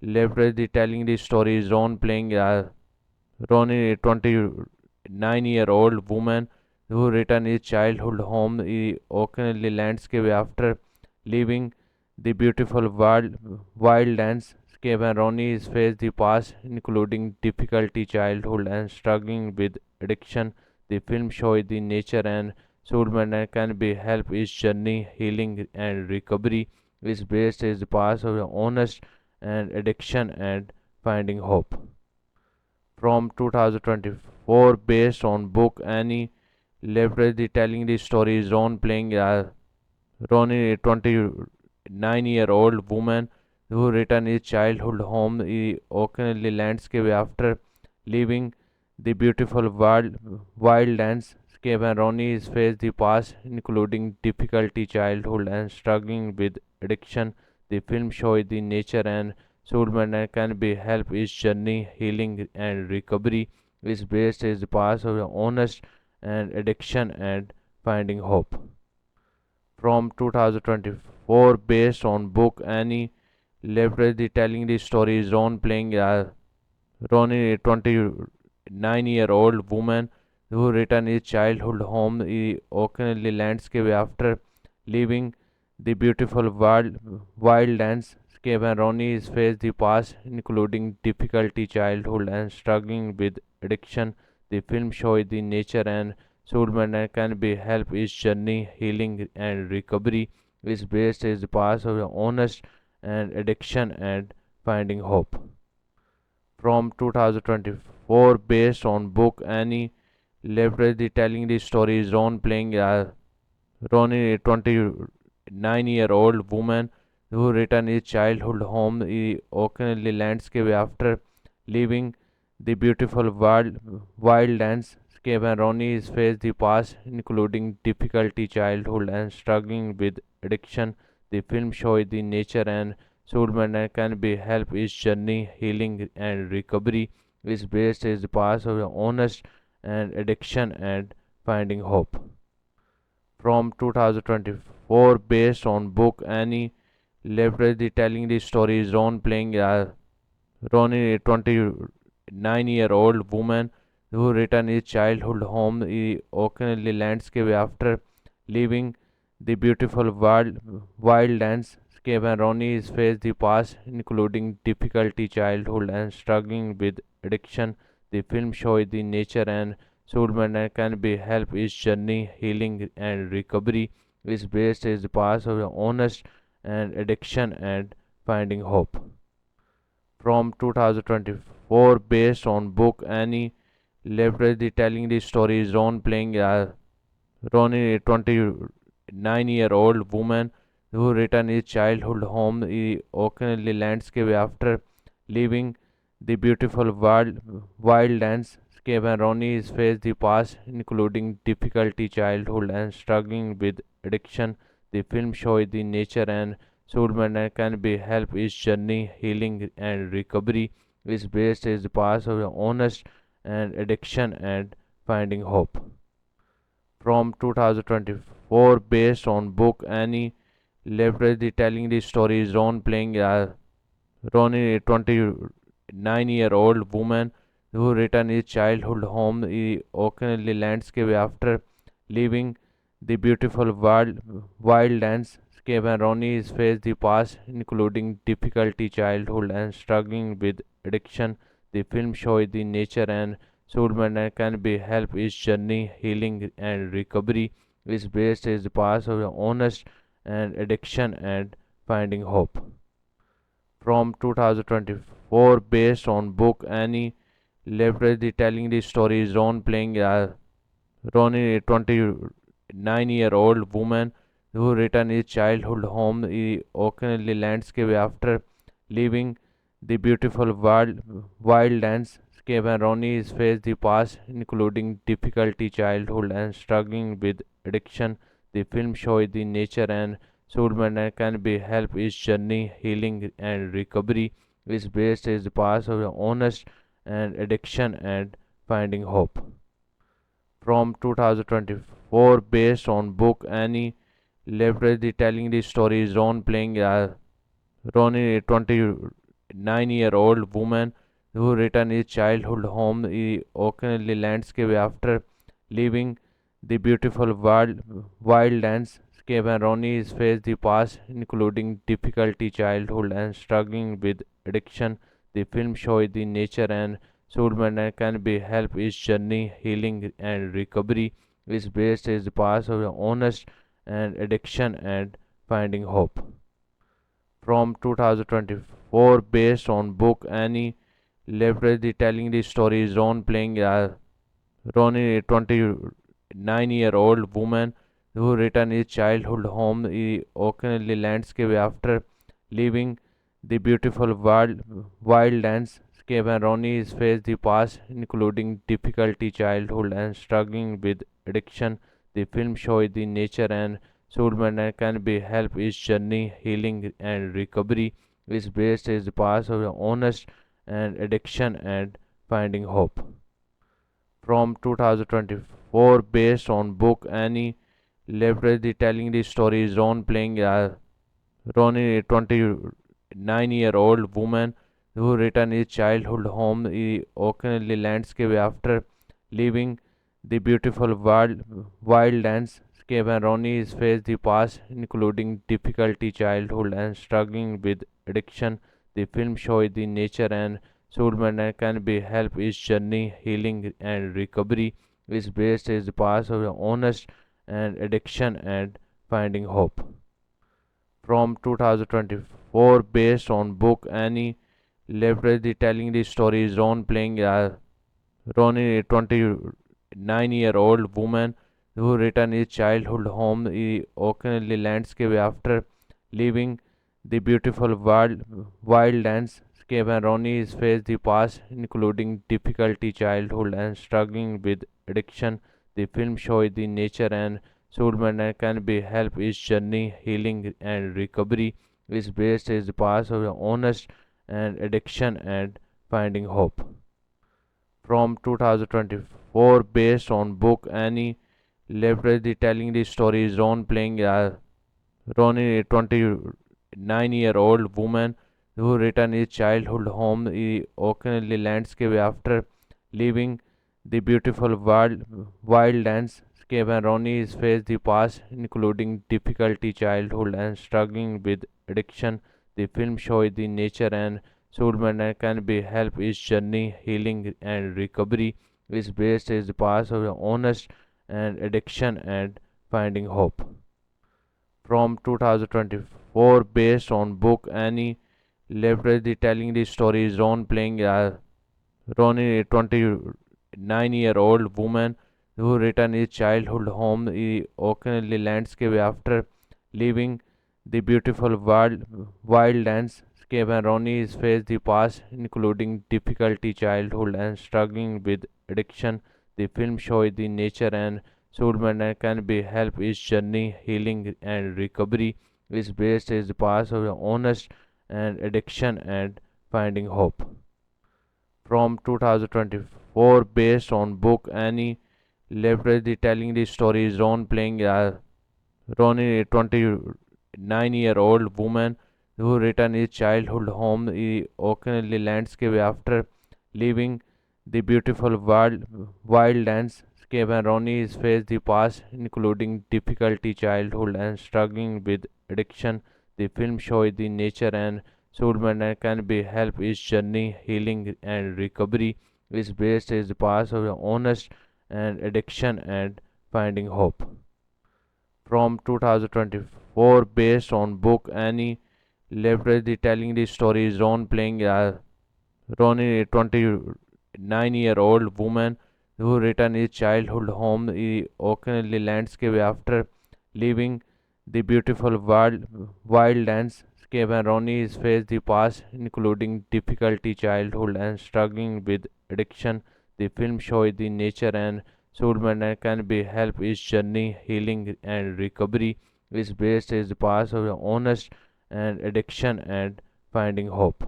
Leverage, telling the story is Ron playing Ronnie, a 29-year-old woman who returned his childhood home in Oakley landscape after leaving the beautiful wild landscape, and Ronnie is faced the past, including difficulty childhood and struggling with addiction. The film shows the nature and soulmate and can be help his journey, healing and recovery. Is based is the past of the honest and addiction and finding hope. From 2024, based on book Annie Leverage, telling the story is Ron playing Ronnie, a 29-year-old woman who returned his childhood home in Oakley landscape after leaving the beautiful wild landscape, and Ronnie is faced the past, including difficulty childhood and struggling with addiction. The film shows the nature and soulmate and can be help his journey, healing and recovery. Is based is the past of the honest and addiction and finding hope. From 2024, based on book Annie Leverage, telling the story is Ron playing Ronnie, a 29-year-old woman who returned his childhood home in Oakley landscape after leaving the beautiful wild landscape, and Ronnie is faced the past, including difficulty childhood and struggling with addiction. The film shows the nature and soulmate and can be help his journey, healing and recovery. Is based is the past of the honest and addiction and finding hope. From 2024, based on book Annie Leverage, telling the story is Ron playing Ronnie, a 29-year-old woman who returned his childhood home in Oakley landscape after leaving the beautiful wild landscape, and Ronnie is faced the past, including difficulty childhood and struggling with addiction. The film shows the nature and soulmate and can be help his journey, healing and recovery. Is based is the past of the honest and addiction and finding hope. From 2024, based on book Annie Leverage, telling the story is Ron playing Ronnie, a 29-year-old woman who returned his childhood home in Oakley landscape after leaving the beautiful wild landscape, and Ronnie is faced the past, including difficulty childhood and struggling with addiction. The film shows the nature and soulmate and can be help his journey, healing and recovery. Is based is the past of the honest and addiction and finding hope. From 2024, based on book Annie Leverage, telling the story is Ron playing Ronnie, a 29-year-old woman who returned his childhood home, the occasionally landscape after leaving the beautiful wild landscape, and Ronnie is faced the past, including difficulty childhood and struggling with addiction. The film shows the nature and soulmate and can be help his journey, healing and recovery is based is the past of honest and addiction and finding hope. From 2024, based on book Annie Leverage telling the story is Ron playing Ronnie, a 29-year-old woman who returned his childhood home, the occasionally landscape after leaving the beautiful wild landscape, and Ronnie is faced the past, including difficulty childhood and struggling with addiction. The film shows the nature and soulmate and can be help his journey, healing and recovery is based is the past of honest and addiction and finding hope. From 2024, based on book Annie Leverage telling the story is Ron playing Ronnie, a 29-year-old woman who returned his childhood home, the occasionally landscape after leaving the beautiful wild landscape, and Ronnie is faced the past, including difficulty childhood and struggling with addiction. The film shows the nature and soulmate and can be help his journey, healing and recovery is based is the past of honest and addiction and finding hope. From 2024, based on book Annie Leverage telling the story is Ron playing Ronnie, a 29-year-old woman who returned his childhood home, the occasionally landscape after leaving the beautiful wild landscape, and Ronnie is faced the past, including difficulty childhood and struggling with addiction. The film shows the nature and soulmate and can be help his journey, healing and recovery is based is the past of honest and addiction and finding hope. From 2024, based on book Annie Leverage telling the story is Ron playing Ronnie, a 29-year-old woman who returned his childhood home, the occasionally landscape after leaving the beautiful wild landscape, and Ronnie is faced the past, including difficulty childhood and struggling with addiction. The film shows the nature and soulmate and can be help his journey, healing and recovery is based is the past of honest and addiction and finding hope. From 2024, based on book Annie Leverage telling the story is Ron playing Ronnie, a 29-year-old woman who returned his childhood home, the occasionally landscape after leaving the beautiful wild landscape, and Ronnie is faced the past, including difficulty childhood and struggling with addiction. The film shows the nature and soulmate and can be help his journey, healing and recovery is based is the past of honest and addiction and finding hope. From 2024, based on book Annie Leverage telling the story is Ron playing Ronnie, a 29-year-old woman who returned his childhood home, the occasionally landscape after leaving the beautiful wild landscape, and Ronnie is faced the past, including difficulty childhood and struggling with addiction. The film shows the nature and soulmate and can be help his journey, healing and recovery is based is the past of honest and addiction and finding hope. From 2024, based on book Annie Leverage telling the story is Ron playing Ronnie, a 29-year-old woman who returned his childhood home, the occasionally landscape after leaving the beautiful wild landscape, and Ronnie is faced the past, including difficulty childhood and struggling with addiction. The film shows the nature and soulmate and can be help his journey, healing and recovery is based is the past of honest and addiction and finding hope. From 2024, based on book Annie Leverage telling the story is Ron playing Ronnie, a 29-year-old woman who returned his childhood home, the occasionally landscape after leaving the beautiful wild landscape, and Ronnie faced the past, including difficulty childhood and struggling with addiction. The film shows the nature and soulmate and can be help his journey, healing and recovery. Is based is the past of honest and addiction and finding hope. From 2024, based on book Annie Leverage, telling the story is Ron playing Ronnie, a 29-year-old woman who returned his childhood home in Oakley landscape after leaving the beautiful wild landscape, and Ronnie is faced the past, including difficulty childhood and struggling with addiction. The film shows the nature and soulmate and can be help his journey, healing and recovery. Is based is the past of honest and addiction and finding hope. From 2024, based on book Annie Leverage, telling the story is Ron playing Ronnie, a 29-year-old woman who returned his childhood home in Oakley landscape after leaving the beautiful wild landscape, and Ronnie is faced the past, including difficulty childhood and struggling with addiction. The film shows the nature and soulmate and can be help his journey, healing and recovery. Is based is the past of honest and addiction and finding hope.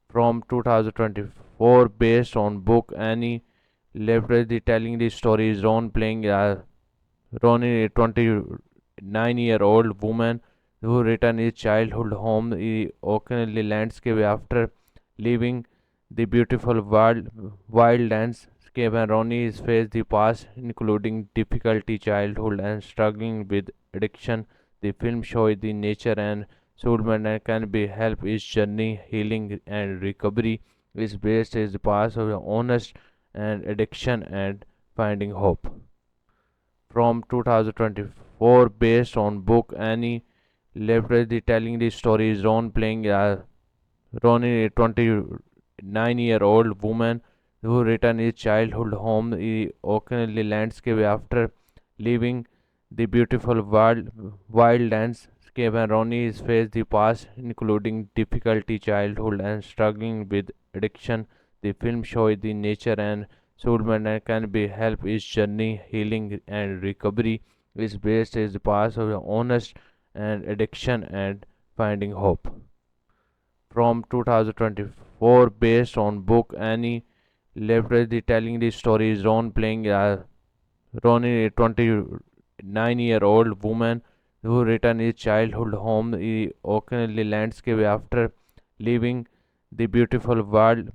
From 2024, based on book Annie Leverage, telling the story is Ron playing Ronnie, a 29-year-old woman who returned his childhood home in Oakley landscape after leaving the beautiful wild landscape, and Ronnie is faced the past, including difficulty childhood and struggling with addiction. The film shows the nature and soulmate and can be help his journey, healing and recovery. Is based is the past of honest and addiction and finding hope. From 2024, based on book Annie Leverage, telling the story is Ron playing Ronnie, a 29-year-old woman who returned his childhood home in Oakley landscape after leaving the beautiful wild landscape, and Ronnie is faced the past, including difficulty childhood and struggling with addiction. The film shows the nature and soulmate and can be help his journey, healing and recovery. Is based is the past of honest and addiction and finding hope. From 2024, based on book Annie Leverage, telling the story is Ron playing Ronnie, a 29-year-old woman who returned his childhood home in Oakley landscape after leaving the beautiful wild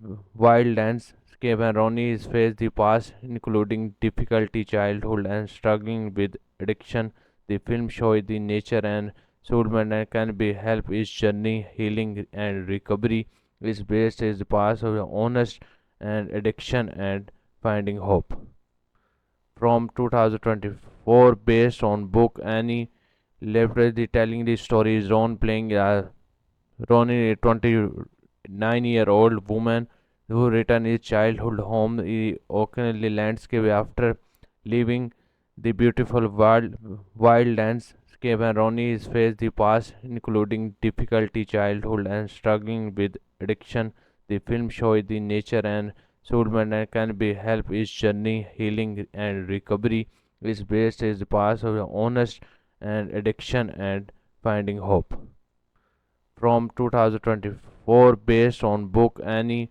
landscape, and Ronnie is faced the past, including difficulty childhood and struggling with addiction. The film shows the nature and soulmate and can be help his journey, healing and recovery. Is based is the past of honest and addiction and finding hope. From 2024, based on book Annie Leverage, telling the story is Ron playing Ronnie, a 29-year-old woman who returned his childhood home in Oakley landscape after leaving the beautiful wild landscape, and Ronnie is faced the past, including difficulty childhood and struggling with addiction. The film shows the nature and soulmate and can be help his journey, healing and recovery. Is based is the past of honest and addiction and finding hope. From 2024, based on book Annie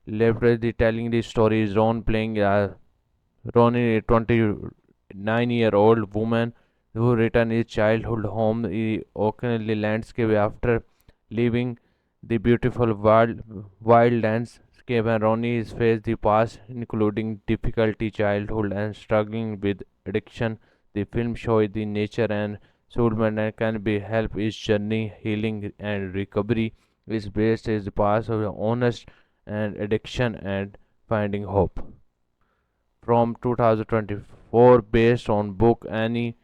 Leverage, telling the story is Ron playing Ronnie, a 29-year-old woman who returned his childhood home in Oakley landscape after leaving the beautiful wild landscape, and Ronnie is faced the past, including difficulty childhood and struggling with addiction. The film shows the nature and soulmate and can be help his journey, healing and recovery. Is based is the past of honest and addiction and finding hope. From 2024, based on book Annie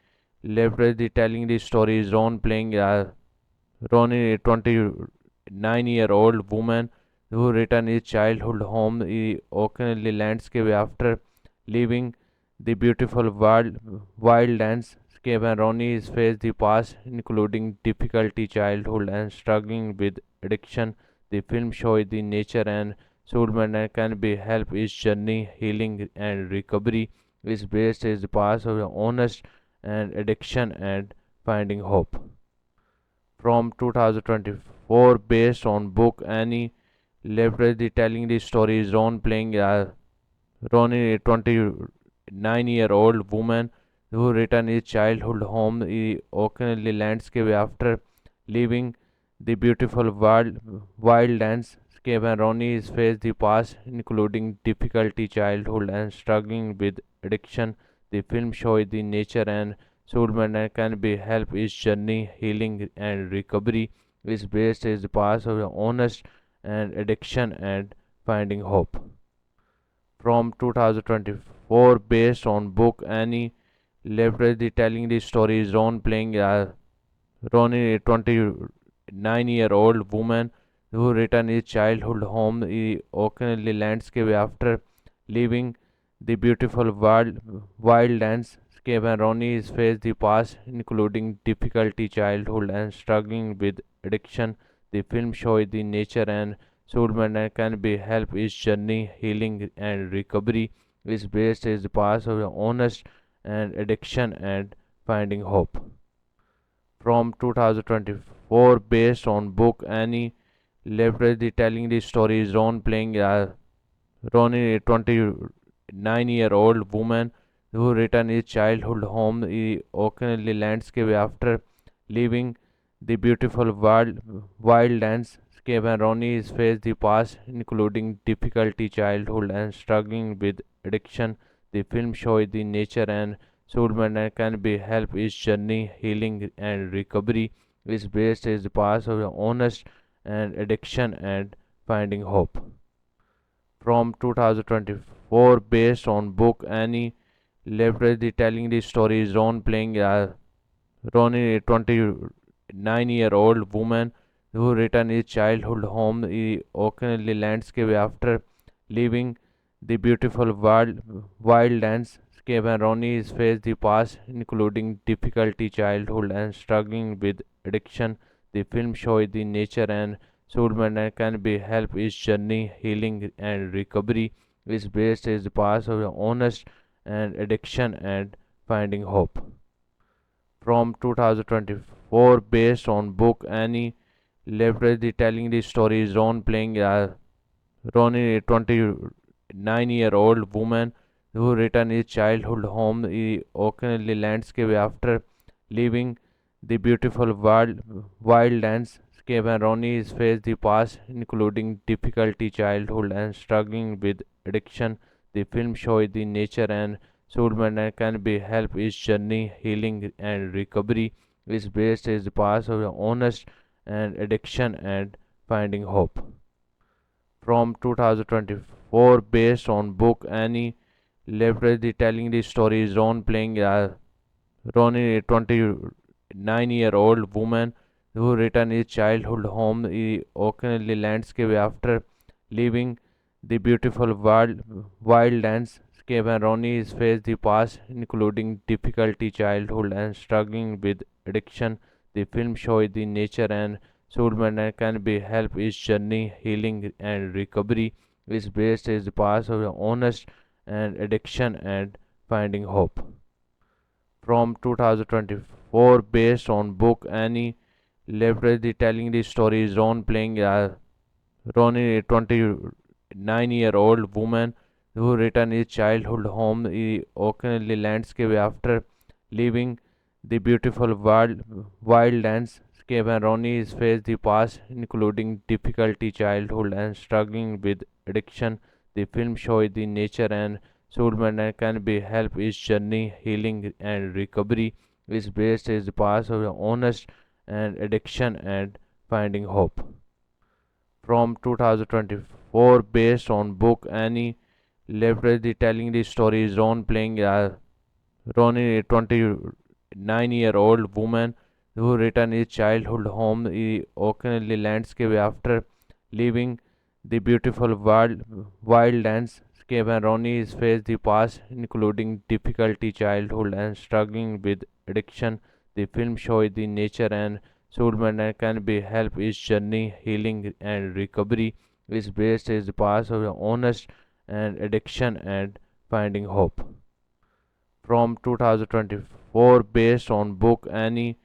Leverage, telling the story is Ron playing Ronnie, a 29-year-old woman who returned his childhood home in Oakley landscape after leaving the beautiful wild landscape, Skip and Ronnie is face the past, including difficulty childhood and struggling with addiction. The film shows the nature and soulmate and can be help his journey, healing and recovery. Is based is the past of honest and addiction and finding hope. From 2024, based on book Annie Leverage, the telling the story is Ron playing Ronnie, a 29-year-old woman who returned his childhood home in Oakley landscape after leaving the beautiful wild landscape, and Ronnie is faced the past, including difficulty childhood and struggling with addiction. The film shows the nature and soulmate and can be help his journey, healing and recovery. Is based is the past of honest and addiction and finding hope. From 2024, based on book Annie Leverage, the telling the story is Ron playing Ronnie, a 29-year-old woman who returned his childhood home in Oakley landscape after leaving the beautiful wild landscape, and Ronnie is faced the past, including difficulty childhood and struggling with addiction. The film shows the nature and soulmate and can be help his journey, healing and recovery. Is based is the past of honest and addiction and finding hope. From 2024, based on book Annie Leverage, the telling the story is Ron playing Ronnie, a 29-year-old woman who returned his childhood home in Oakley landscape after leaving the beautiful wild landscape, and Ronnie is faced the past, including difficulty childhood and struggling with addiction. The film shows the nature and soulmate and can be help his journey, healing and recovery. Is based is the past of honest and addiction and finding hope. From 2024, based on book Annie Leverage, the telling the story is Ron playing Ronnie, a 29-year-old woman who returned his childhood home in Oakley landscape after leaving the beautiful wild landscape, and Ronnie is faced the past, including difficulty childhood and struggling with addiction. The film shows the nature and soulmate and can be help his journey, healing and recovery. Is based is the past of honest and addiction and finding hope. From 2024, based on book Annie Leverage, the telling the story is Ron playing Ronnie, a 29-year-old woman who returned his childhood home in Oakley landscape after leaving the beautiful wild landscape, and Ronnie is faced the past, including difficulty childhood and struggling with addiction. The film shows the nature and soulmate and can be help his journey, healing and recovery. Is based is the past of honest and addiction and finding hope. From 2024, based on book Annie Leverage, the telling the story is Ron playing Ronnie, a 29-year-old woman who returned his childhood home in Oakley landscape after leaving the beautiful wild landscape, and Ronnie is faced the past, including difficulty childhood and struggling with addiction. The film shows the nature and soulmate and can be help his journey, healing and recovery. Is based is the past of honest and addiction and finding hope. From 2024, based on book Annie Leverage, the telling the story is Ron playing Ronnie, a 29-year-old woman who returned his childhood home in Oakley landscape after leaving the beautiful wild landscape, and Ronnie is faced the past, including difficulty childhood and struggling with addiction. The film shows the nature and soulmate and can be help his journey, healing and recovery. Is based is the past of honest and addiction and finding hope. From 2024, based on book Annie Leverage, the telling the story is Ron playing Ronnie, a 29-year-old woman who returned his childhood home in Oakley landscape after leaving the beautiful wild landscape, Skip and Ronnie is faced the past, including difficulty childhood and struggling with addiction. The film shows the nature and soulmate and can be help his journey, healing and recovery. Is based is the past of honest and addiction and finding hope. From 2024, based on book Annie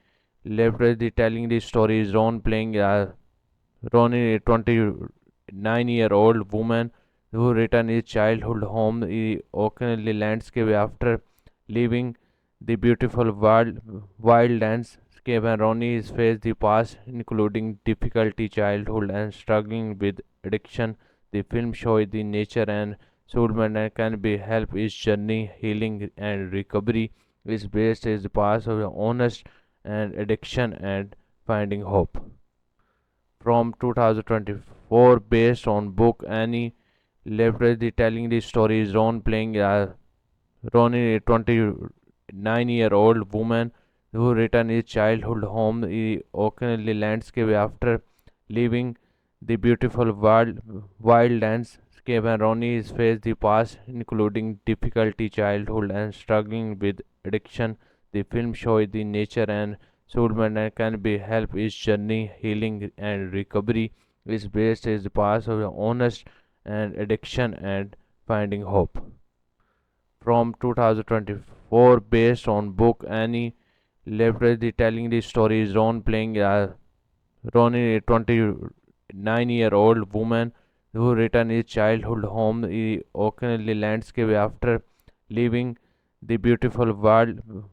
Leverage, telling the story is Ron playing Ronnie, a 29-year-old woman who returned his childhood home in Oakley landscape after leaving the beautiful wildlandscape, and Ronnie is faced the past, including difficulty childhood and struggling with addiction. The film shows the nature and soulmate and can be help his journey, healing and recovery. Is based is the past of honest and addiction and finding hope. From 2024, based on book Annie Leverage, telling the story is Ron playing Ronnie, a 29-year-old woman who returned his childhood home in Oakley landscape after leaving the beautiful wildlandscape, and Ronnie is faced the past, including difficulty childhood and struggling with addiction. The film shows the nature and soulmate and can be help his journey, healing and recovery. Is based is the past of honest and addiction and finding hope. From 2024, based on book Annie Leverage, telling the story is Ron playing Ronnie, a 29-year-old woman who returned his childhood home in Oakley landscape after leaving the beautiful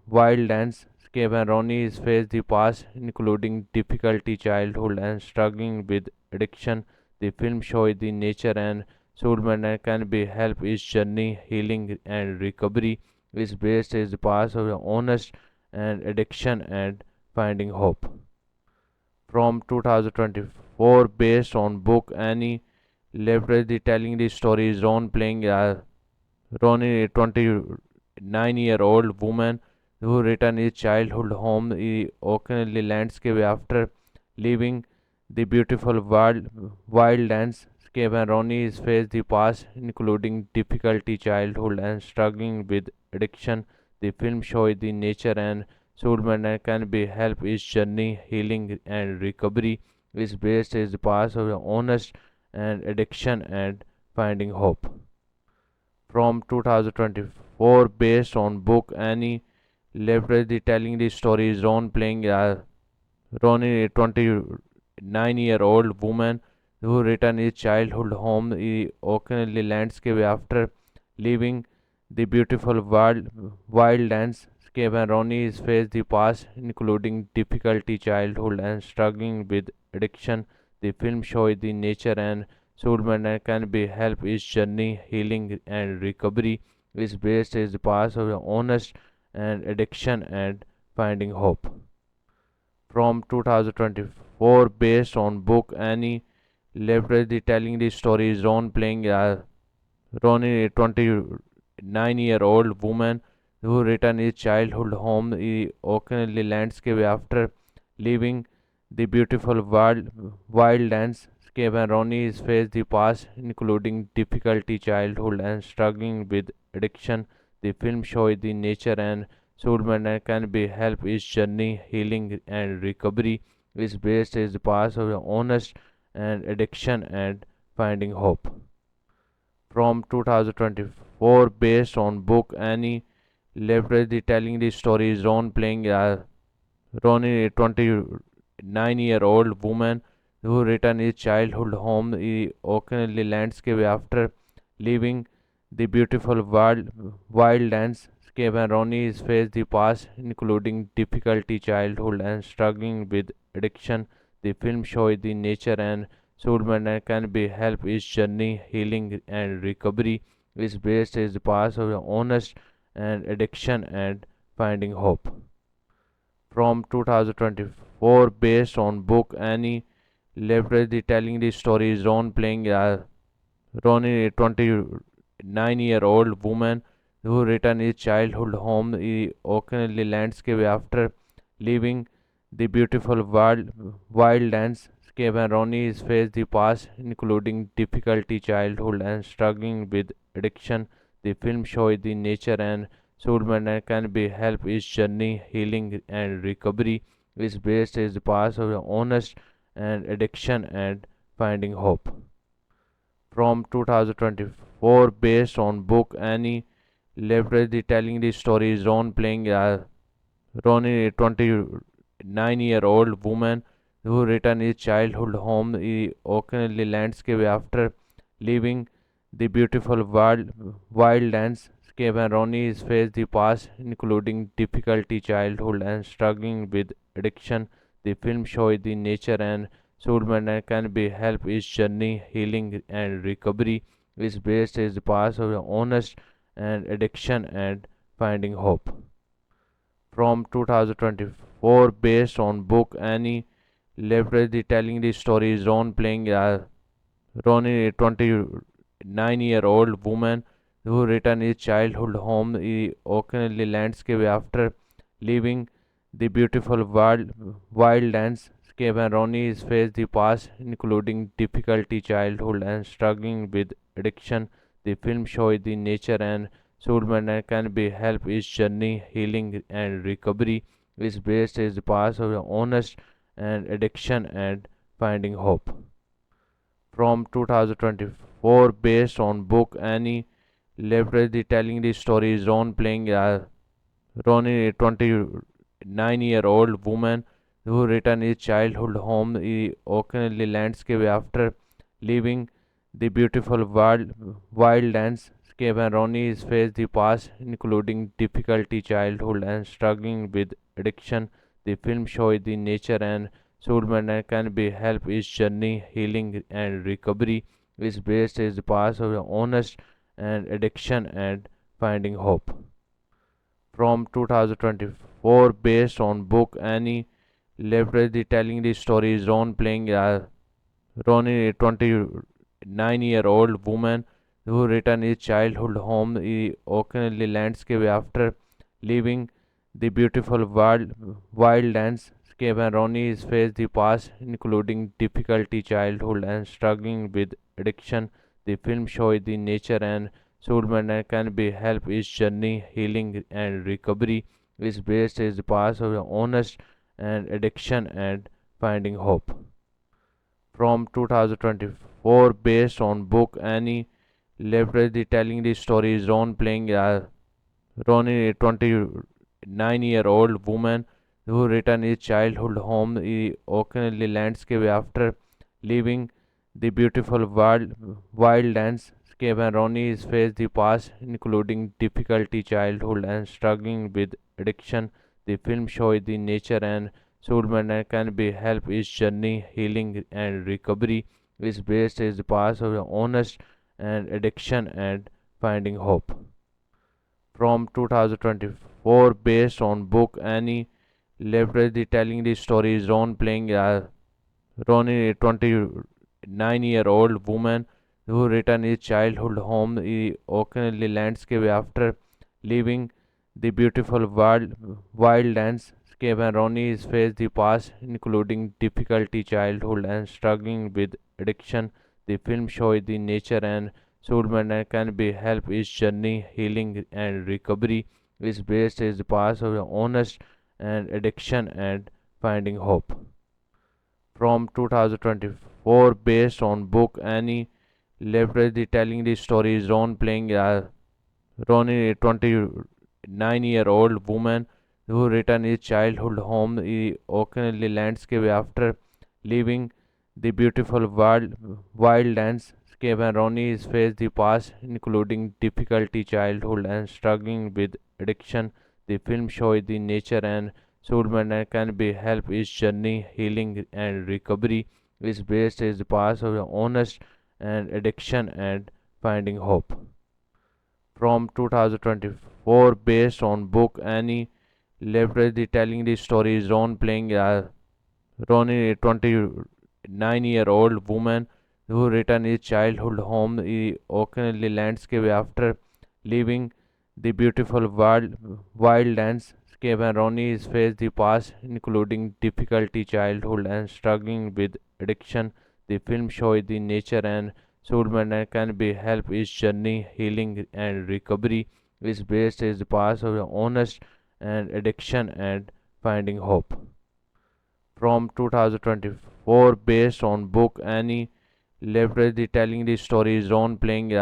wildlandscape, and Ronnie is faced the past, including difficulty childhood and struggling with addiction. The film shows the nature and soulmate and can be help his journey, healing and recovery. Is based is the past of honest and addiction and finding hope. From 2024, based on book Annie Leverage, telling the story is Ron playing Ronnie, a 29-year-old woman who returned his childhood home in Oakley landscape after leaving the beautiful wildlandscape, and Ronnie is faced the past, including difficulty childhood and struggling with addiction. The film shows the nature and soulmate and can be help his journey, healing and recovery. Is based is the past of honest and addiction and finding hope. From 2024, based on book Annie Leverage, telling the story is Ron playing Ronnie, a 29-year-old woman who returned his childhood home in Oakley landscape after leaving the beautiful wildlandscape, and Ronnie is faced the past, including difficulty childhood and struggling with addiction. The film shows the nature and soulmate and can be help his journey, healing and recovery. Is based is the past of honest and addiction and finding hope. From 2024, based on book Annie Leverage, telling the story is Ron playing Ronnie, a 29-year-old woman who returned his childhood home in Oakley landscape after leaving the beautiful wildlandscape, and Ronnie is faced the past, including difficulty childhood and struggling with addiction. The film shows the nature and soulmate and can be help his journey, healing and recovery. Is based is the past of honest and addiction and finding hope. From 2024, based on book Annie Leverage, telling the story is Ron playing Ronnie, a 29-year-old woman who returned his childhood home in Oakley landscape after leaving the beautiful wildlandscape, and Ronnie is faced the past, including difficulty childhood and struggling with addiction. The film shows the nature and soulmate and can be help his journey, healing and recovery. Is based is the past of honest and addiction and finding hope. From 2024, based on book Annie Leverage, telling the story is Ron playing Ronnie, a 29-year-old woman who returned his childhood home in Oakley landscape after leaving the beautiful wildlandscape, Skip and Ronnie is face the past, including difficulty childhood and struggling with addiction. The film shows the nature and soulmate and can be help his journey, healing and recovery. Is based is the past of honest and addiction and finding hope. From 2024, based on book Annie Leverage, the telling the story is Ron playing Ronnie, a 29-year-old woman who returned his childhood home, the Oakenly landscape after leaving the beautiful wild landscape, and Ronnie is faced the past, including difficulty childhood and struggling with addiction. The film shows the nature and soulmate and can be help his journey, healing and recovery. Is based is the past of honest and addiction and finding hope. From 2024, based on book Annie Leverage, the telling the story is Ron playing Ronnie, a 29-year-old woman who returned his childhood home, the Oakenly landscape after leaving the beautiful wild landscape, and Ronnie is faced the past, including difficulty childhood and struggling with addiction. The film shows the nature and soulmate and can be help his journey, healing and recovery. Is based is the past of honest and addiction and finding hope. From 2024, based on book Annie Leverage, the telling the story is Ron playing Ronnie, a 29-year-old woman who returned his childhood home, the Oakenly landscape after leaving the beautiful wild landscape, and Ronnie is faced the past, including difficulty childhood and struggling with addiction. The film shows the nature and soulmate and can be help his journey, healing and recovery. Is based is the past of honest and addiction and finding hope. From 2024, based on book Annie Leverage, the telling the story is Ron playing Ronnie, a 29-year-old woman who returned his childhood home, the Oakenly landscape after leaving the beautiful wild landscape, and Ronnie is faced the past, including difficulty childhood and struggling with addiction. The film shows the nature and soulmate and can be help his journey, healing and recovery. Is based is the past of honest and addiction and finding hope. From 2024, based on book Annie Leverage, the telling the story is Ron playing Ronnie, a 29-year-old woman who returned his childhood home, the Oakenly landscape after leaving the beautiful wild landscape, and Ronnie is faced the past, including difficulty childhood and struggling with addiction. The film shows the nature and soulmate and can be help his journey, healing and recovery. Is based is the past of honest and addiction and finding hope. From 2024, based on book Annie Leverage, the telling the story is Ron playing Ronnie, a 29-year-old woman who returned his childhood home, the Oakenly landscape after leaving the beautiful wild landscape, and Ronnie is faced the past, including difficulty childhood and struggling with addiction. The film shows the nature and soulmate and can be help his journey, healing and recovery. Is based is the past of honest and addiction and finding hope. From 2024, based on book Annie Leverage, the telling the story is Ron playing Ronnie, a 29-year-old woman who returned his childhood home, the Oakenly landscape after leaving the beautiful wild landscape, and Ronnie is faced the past, including difficulty childhood and struggling with addiction. The film shows the nature and soulmate and can be help his journey, healing and recovery. Is based is the past of honest and addiction and finding hope. From 2024, based on book Annie Leverage, the telling the story is Ron playing Ronnie, a 29-year-old woman who returned his childhood home, the Oakenly landscape after leaving the beautiful wild landscape, Skip and Ronnie is face the past, including difficulty childhood and struggling with addiction. The film shows the nature and soulmate and can be help his journey, healing and recovery. Is based is the past of honest and addiction and finding hope. From 2024, based on book Annie Leverage telling the story is Ron playing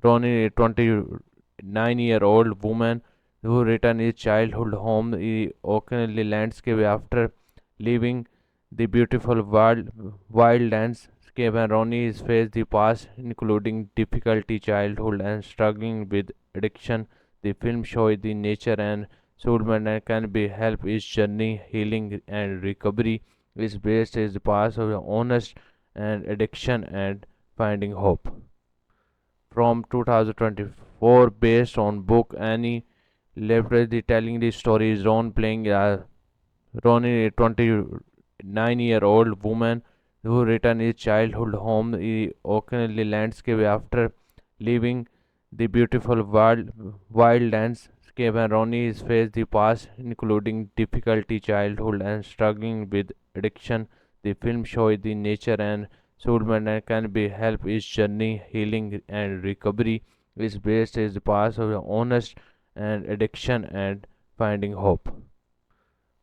Ronnie, a 29-year-old woman who returned his childhood home in Oakley landscape after leaving the beautiful wildlandscape, and Ronnie is faced the past, including difficulty childhood and struggling with addiction. The film shows the nature and soulmate and can be help his journey, healing and recovery. Is based is the past of honest and addiction and finding hope. From 2024, based on book Annie Leverage telling the story is Ron playing Ronnie, a 29-year-old woman who returned his childhood home in Oakley landscape after leaving the beautiful wildlandscape, and Ronnie is faced the past, including difficulty childhood and struggling with addiction. The film shows the nature and soulmate and can be help his journey, healing and recovery. Is based is the past of honest and addiction and finding hope.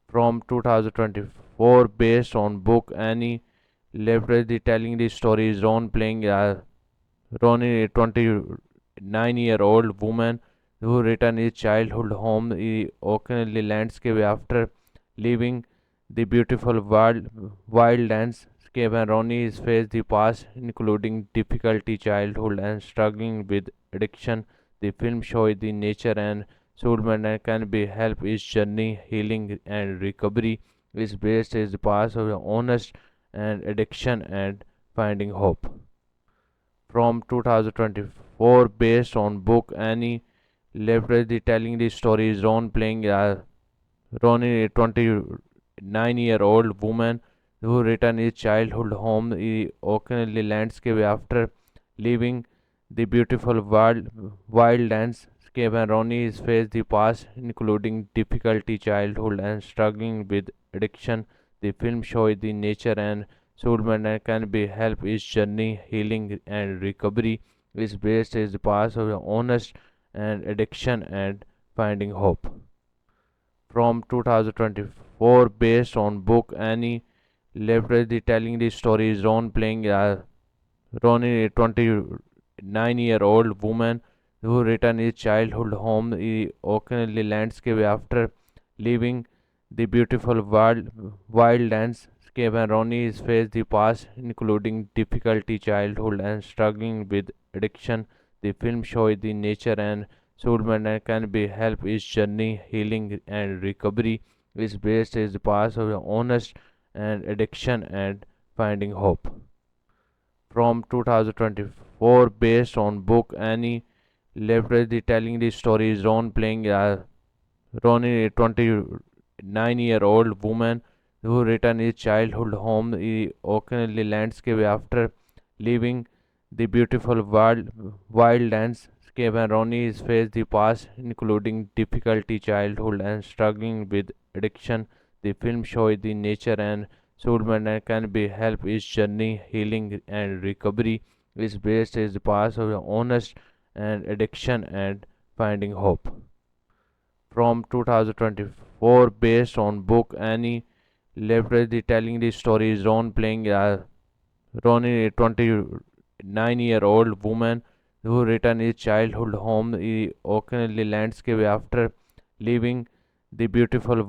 From 2024, based on book Annie Leverage telling the story is Ron playing Ronnie, a 29-year-old woman who returned his childhood home in Oakley landscape after leaving the beautiful wildlandscape, and Ronnie is faced the past, including difficulty childhood and struggling with addiction. The film shows the nature and soulmate and can be help his journey, healing and recovery. Is based is the past of honest and addiction and finding hope. From 2024, based on book Annie Leverage telling the story is Ron playing Ronnie, a 29-year-old woman who returned his childhood home in Oakley landscape after leaving the beautiful wildlandscape, and Ronnie is faced the past, including difficulty childhood and struggling with addiction. The film shows the nature and soulmate and can be help his journey, healing and recovery. Is based is the past of honest and addiction and finding hope. From 2024, based on book Annie Leverage telling the story is Ron playing Ronnie, a 29-year-old woman who returned his childhood home in Oakley landscape after leaving the beautiful wildlandscape, and Ronnie is faced the past, including difficulty childhood and struggling with addiction. The film shows the nature and soulmate and can be help his journey, healing and recovery. Is based is the past of honest and addiction and finding hope. From 2024, based on book Annie Leverage telling the story is Ron playing Ronnie, a 29-year-old woman who returned his childhood home in Oakley landscape after leaving the beautiful wildlandscape, and Ronnie is faced the past, including difficulty childhood and struggling with addiction. The film shows the nature and soulmate and can be help his journey, healing and recovery. Is based is the past of honest and addiction and finding hope. From 2024, based on book Annie Leverage telling the story is Ron playing Ronnie, a 29-year-old woman who returned his childhood home in Oakley landscape after leaving the beautiful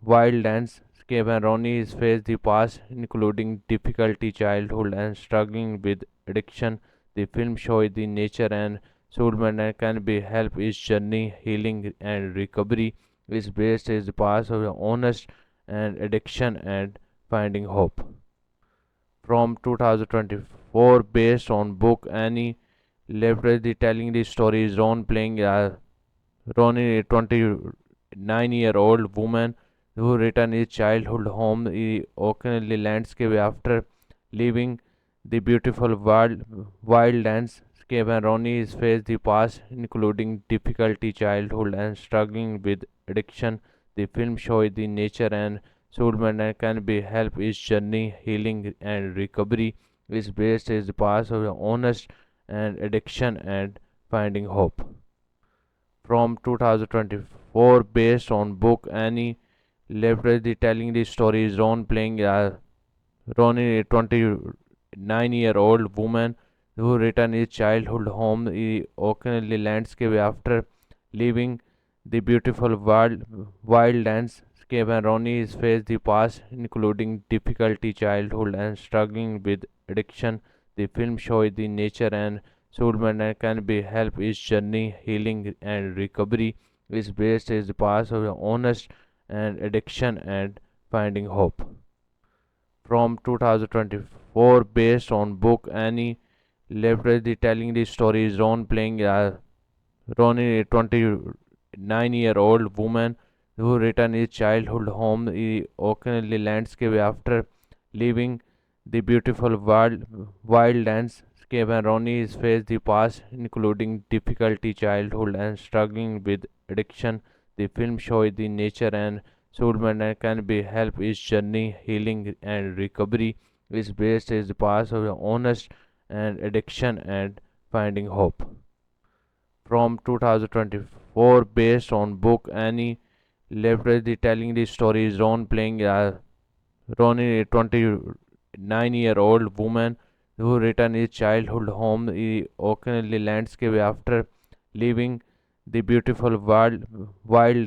wildlandscape, and Ronnie is faced the past, including difficulty childhood and struggling with addiction. The film shows the nature and soulmate and can be help his journey, healing and recovery. Is based is the past of honest and addiction and finding hope. From 2024, based on book Annie Leverage telling the story is Ron playing Ronnie, a 29-year-old woman who returned his childhood home in Oakley landscape after leaving the beautiful wildlandscape, Skip and Ronnie is face the past, including difficulty childhood and struggling with addiction. The film shows the nature and soulmate and can be help his journey, healing and recovery. Is based is the past of the honest and addiction and finding hope. From 2024, based on book Annie Leverage, telling the story is Ron playing Ronnie, a 29-year-old woman who returned his childhood home in Oakley landscape after leaving the beautiful wild landscape, and Ronnie is faced the past, including difficulty childhood and struggling with addiction. The film shows the nature and soulmate and can be help his journey, healing and recovery. Is based is the past of the honest and addiction and finding hope. From 2024, based on book Annie Leverage, telling the story is Ron playing Ronnie, a 29-year-old woman who returned his childhood home in Oakley landscape after leaving the beautiful wild landscape, and Ronnie is faced the past, including difficulty childhood and struggling with addiction. The film shows the nature and soulmate and can be help his journey, healing and recovery. Is based is the past of the honest and addiction and finding hope. From 2024, based on book Annie Leverage, telling the story is Ron playing Ronnie, a 29-year-old woman who returned his childhood home in Oakley landscape after leaving the beautiful wild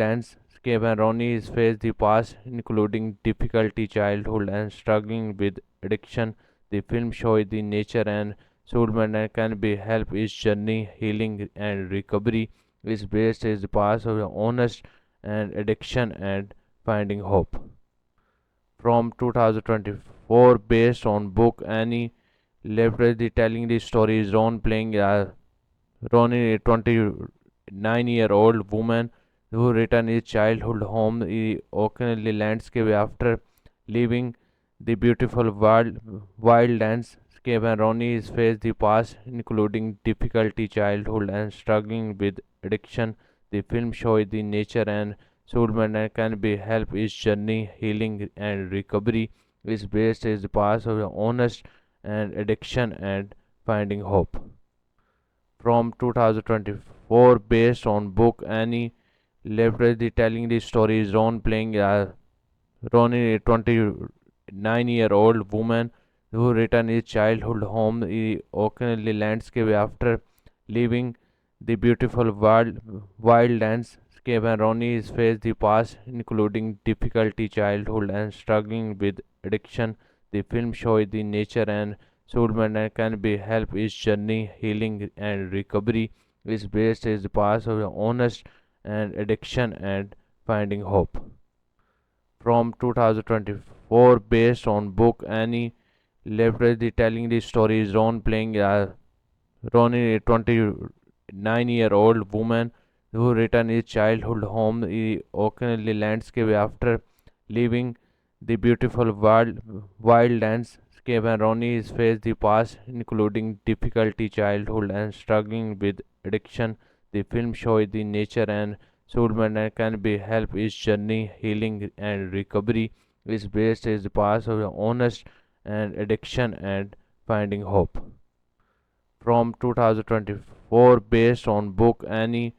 landscape, and Ronnie is faced the past, including difficulty childhood and struggling with addiction. The film shows the nature and soulmate and can be help his journey, healing and recovery. Is based is the past of the honest and addiction and finding hope. From 2024, based on book Annie Leverage, telling the story is Ron playing Ronnie, a 29-year-old woman who returned his childhood home in Oakley landscape after leaving the beautiful wild landscape, and Ronnie is faced the past, including difficulty childhood and struggling with addiction. The film shows the nature and soulmate and can be help his journey, healing and recovery. Is based is the past of the honest and addiction and finding hope. From 2024, based on book Annie Leverage, telling the story is Ron playing Ronnie, a 29-year-old woman who returned his childhood home in Oakley landscape after leaving the beautiful wild landscape, and Ronnie is faced the past, including difficulty childhood and struggling with addiction. The film shows the nature and soulmate and can be help his journey, healing and recovery. Is based is the past of the honest and addiction and finding hope. From 2024, based on book Annie Leverage, telling the story is Ron playing Ronnie, a 29-year-old woman who returned his childhood home in Oakley landscape after leaving the beautiful wild landscape, and Ronnie is faced the past, including difficulty childhood and struggling with addiction. The film shows the nature and soulmate and can be help his journey, healing and recovery. Is based is the past of the honest and addiction and finding hope. From 2024, based on book Annie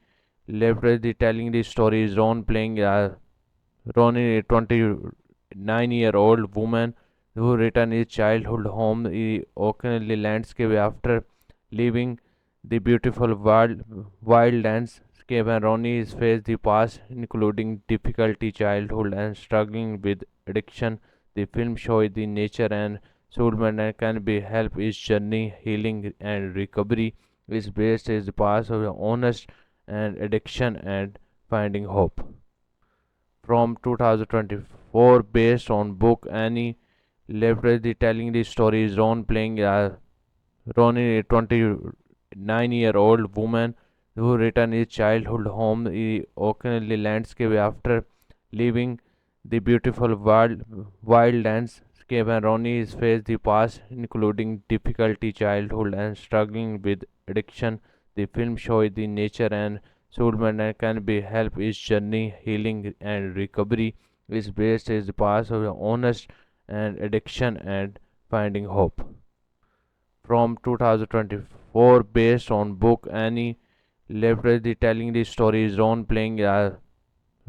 Leverage, telling the story is Ron playing Ronnie, a 29-year-old woman who returned his childhood home in Oakley landscape after leaving the beautiful wild landscape, and Ronnie is faced the past, including difficulty childhood and struggling with addiction. The film shows the nature and soulmate and can be help his journey, healing and recovery. Is based is the past of the honest and addiction and finding hope. From 2024, based on book Annie Leverage, telling the story is Ron playing Ronnie, a 29-year-old woman who returned his childhood home in Oakley landscape after leaving the beautiful wild landscape, Skip and Ronnie is face the past, including difficulty childhood and struggling with addiction. The film shows the nature and soulmate and can be help his journey, healing and recovery. Is based is the past of honest and addiction and finding hope. From 2024, based on book Annie Leverage telling the story is Ron playing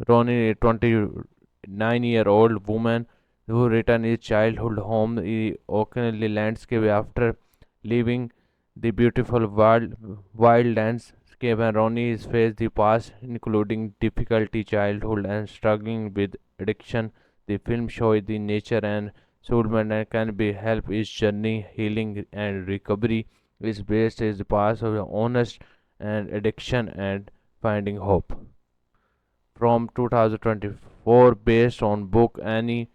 Ronnie, a 29-year-old woman who returned his childhood home in occasionally landscape after leaving the beautiful wildlandscape, and Ronnie is faced the past, including difficulty childhood and struggling with addiction. The film shows the nature and soulmate and can be help his journey, healing and recovery. Is based is the past of honest and addiction and finding hope. From 2024, based on book Annie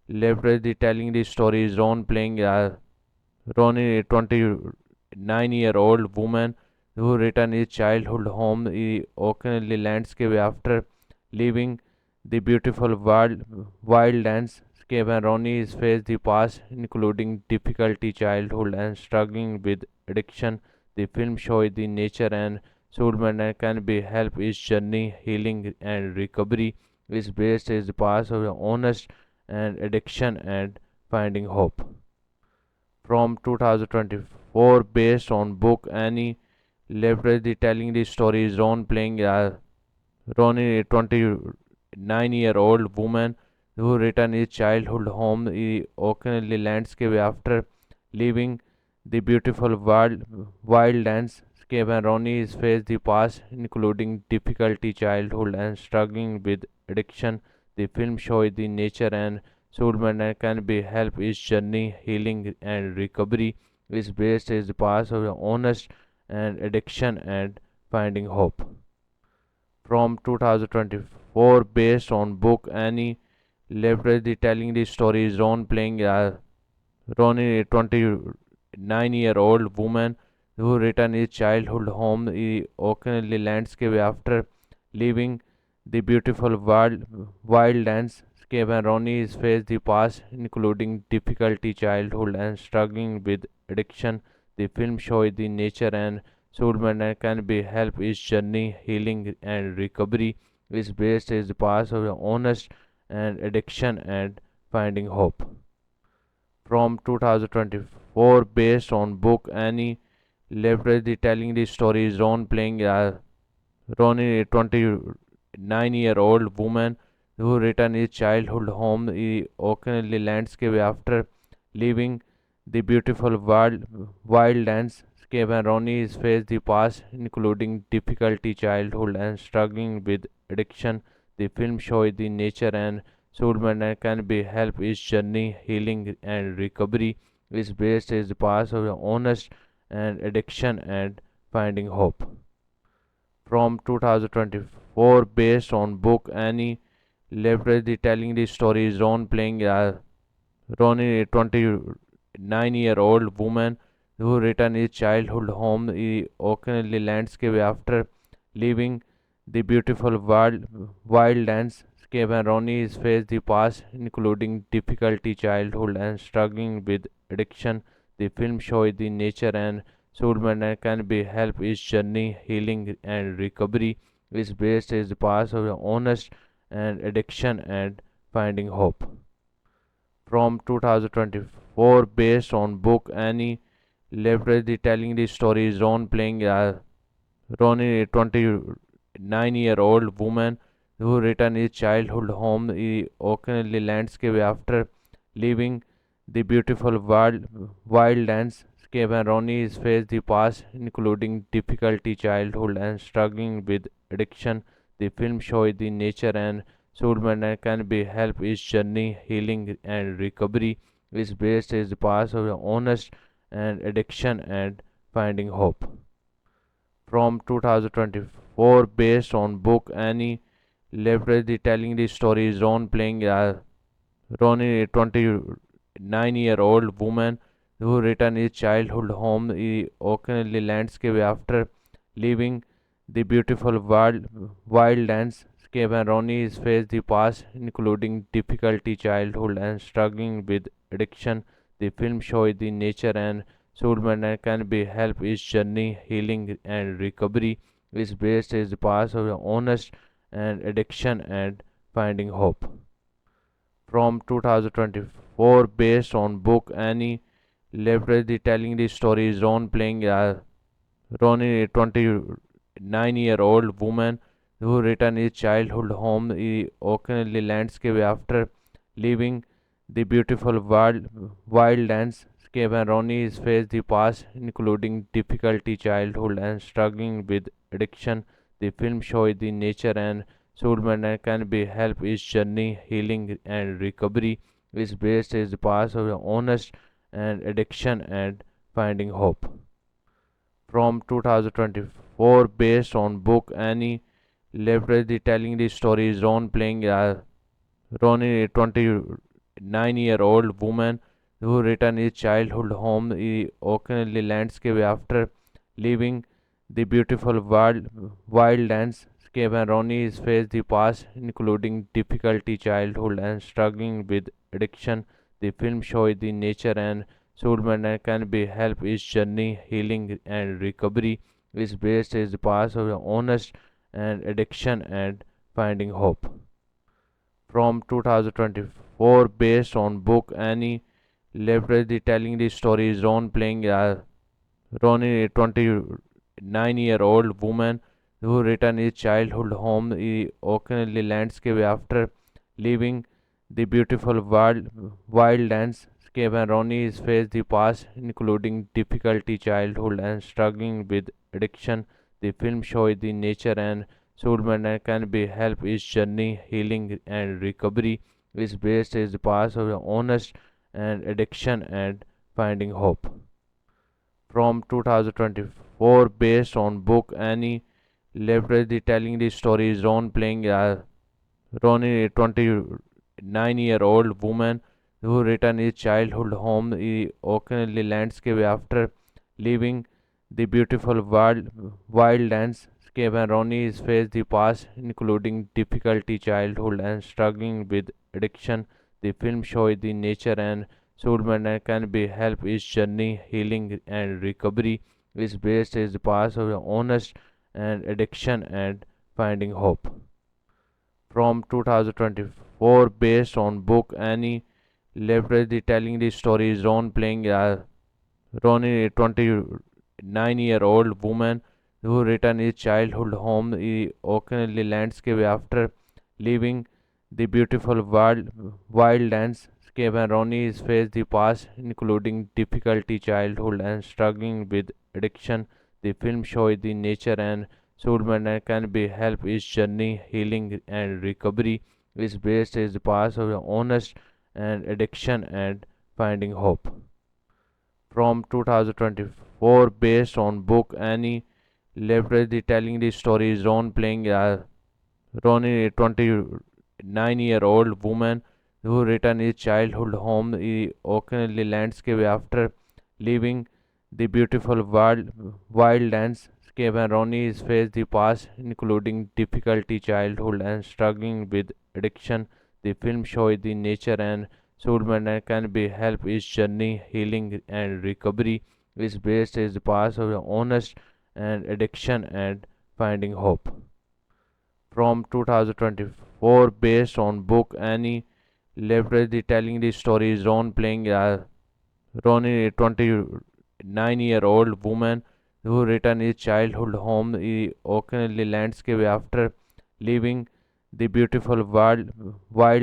Leverage telling the story is Ron playing Ronnie, a 29-year-old woman who returned his childhood home in occasionally landscape after leaving the beautiful wildlandscape, and Ronnie is faced the past, including difficulty childhood and struggling with addiction. The film shows the nature and soulmate and can be help his journey, healing and recovery. Is based is the past of honest and addiction and finding hope. From 2024, based on book Annie Leverage telling the story is Ron playing Ronnie, a 29-year-old woman who returned his childhood home in occasionally landscape after leaving the beautiful wildlandscape, and Ronnie is faced the past, including difficulty childhood and struggling with addiction. The film shows the nature and soulmate and can be help his journey, healing and recovery. Is based is the past of honest and addiction and finding hope. From 2024, based on book Annie Leverage telling the story is Ron playing Ronnie, a 29-year-old woman who returned his childhood home in occasionally landscape after leaving the beautiful wildlandscape, and Ronnie is faced the past, including difficulty childhood and struggling with addiction. The film shows the nature and soulmate and can be help his journey, healing and recovery. Is based is the past of honest and addiction and finding hope. From 2024, based on book Annie Leverage telling the story is Ron playing Ronnie, a 29-year-old woman who returned his childhood home in occasionally landscape after leaving the beautiful wildlandscape, and Ronnie is faced the past, including difficulty childhood and struggling with addiction. The film shows the nature and soulmate and can be help his journey, healing and recovery. Is based is the past of honest and addiction and finding hope. From 2024, based on book Annie Leverage telling the story is Ron playing Ronnie, a 29-year-old woman who returned his childhood home in occasionally landscape after leaving the beautiful wildlandscape, and Ronnie is faced the past, including difficulty childhood and struggling with addiction. The film shows the nature and soulmate and can be help his journey, healing and recovery. Is based is the past of honest and addiction and finding hope. From 2024, based on book Annie Leverage telling the story is Ron playing Ronnie, a 29-year-old woman who returned his childhood home in occasionally landscape after leaving the beautiful wildlandscape, and Ronnie is faced the past, including difficulty childhood and struggling with addiction. The film shows the nature and soulmate and can be help his journey, healing and recovery. Is based is the past of honest and addiction and finding hope. From 2024, based on book Annie Leverage telling the story is Ron playing Ronnie, a 29-year-old woman who returned his childhood home in occasionally landscape after leaving the beautiful wildlandscape, and Ronnie is faced the past, including difficulty childhood and struggling with addiction. The film shows the nature and Sulman and can be help his journey, healing and recovery is based is the past of the honest and addiction and finding hope. From 2024, based on book Annie Leverage, the telling the story is Ron playing Ronnie, a 29-year-old woman who returned his childhood home in Oakley landscape after leaving the beautiful wild landscape, and Ronnie is faced the past, including difficulty childhood and struggling with addiction. The film shows the nature and Sulman and can be help his journey, healing and recovery is based is the past of the honest and addiction and finding hope. From 2024, based on book Annie Leverage, the telling the story is Ron playing Ronnie, a 29-year-old woman who returned his childhood home in Oakley landscape after leaving the beautiful wild landscape, and Ronnie is faced the past, including difficulty childhood and struggling with addiction. The film shows the nature and Sulman and can be help his journey, healing and recovery is based is the past of the honest and addiction and finding hope. From 2024, based on book Annie Leverage, the telling the story is Ron playing Ronnie, a 29-year-old woman who returned his childhood home in Oakley landscape after leaving the beautiful wild landscape, and Ronnie is faced the past, including difficulty childhood and struggling with addiction. The film shows the nature and Sulman and can be help his journey, healing and recovery is based is the past of the honest and addiction and finding hope. From 2024, based on book Annie Leverage, the telling the story is Ron playing Ronnie, a 29-year-old woman who returned his childhood home in Oakley landscape after leaving the beautiful wild landscape, and Ronnie is faced the past, including difficulty childhood and struggling with addiction. The film shows the nature and Sulman and can be help his journey, healing and recovery is based is the past of the honest and addiction and finding hope. From 2024, based on book Annie Leverage, the telling the story is Ron playing Ronnie, a 29-year-old woman who returned his childhood home in Oakley landscape after leaving the beautiful wild landscape, and Ronnie is faced the past, including difficulty childhood and struggling with addiction. The film shows the nature and Sulman and can be help his journey, healing and recovery is based is the past of the honest and addiction and finding hope. From 2024, based on book Annie Leverage, the telling the story is Ron playing Ronnie, a 29-year-old woman who returned his childhood home in Oakley landscape after leaving the beautiful wild landscape, and Ronnie is faced the past, including difficulty childhood and struggling with addiction. The film shows the nature and Sulman and can be help his journey, healing and recovery is based is the past of the honest and addiction and finding hope. From 2024, based on book Annie Leverage, the telling the story is Ron playing Ronnie, a 29-year-old woman who returned his childhood home in Oakley landscape after leaving the beautiful wild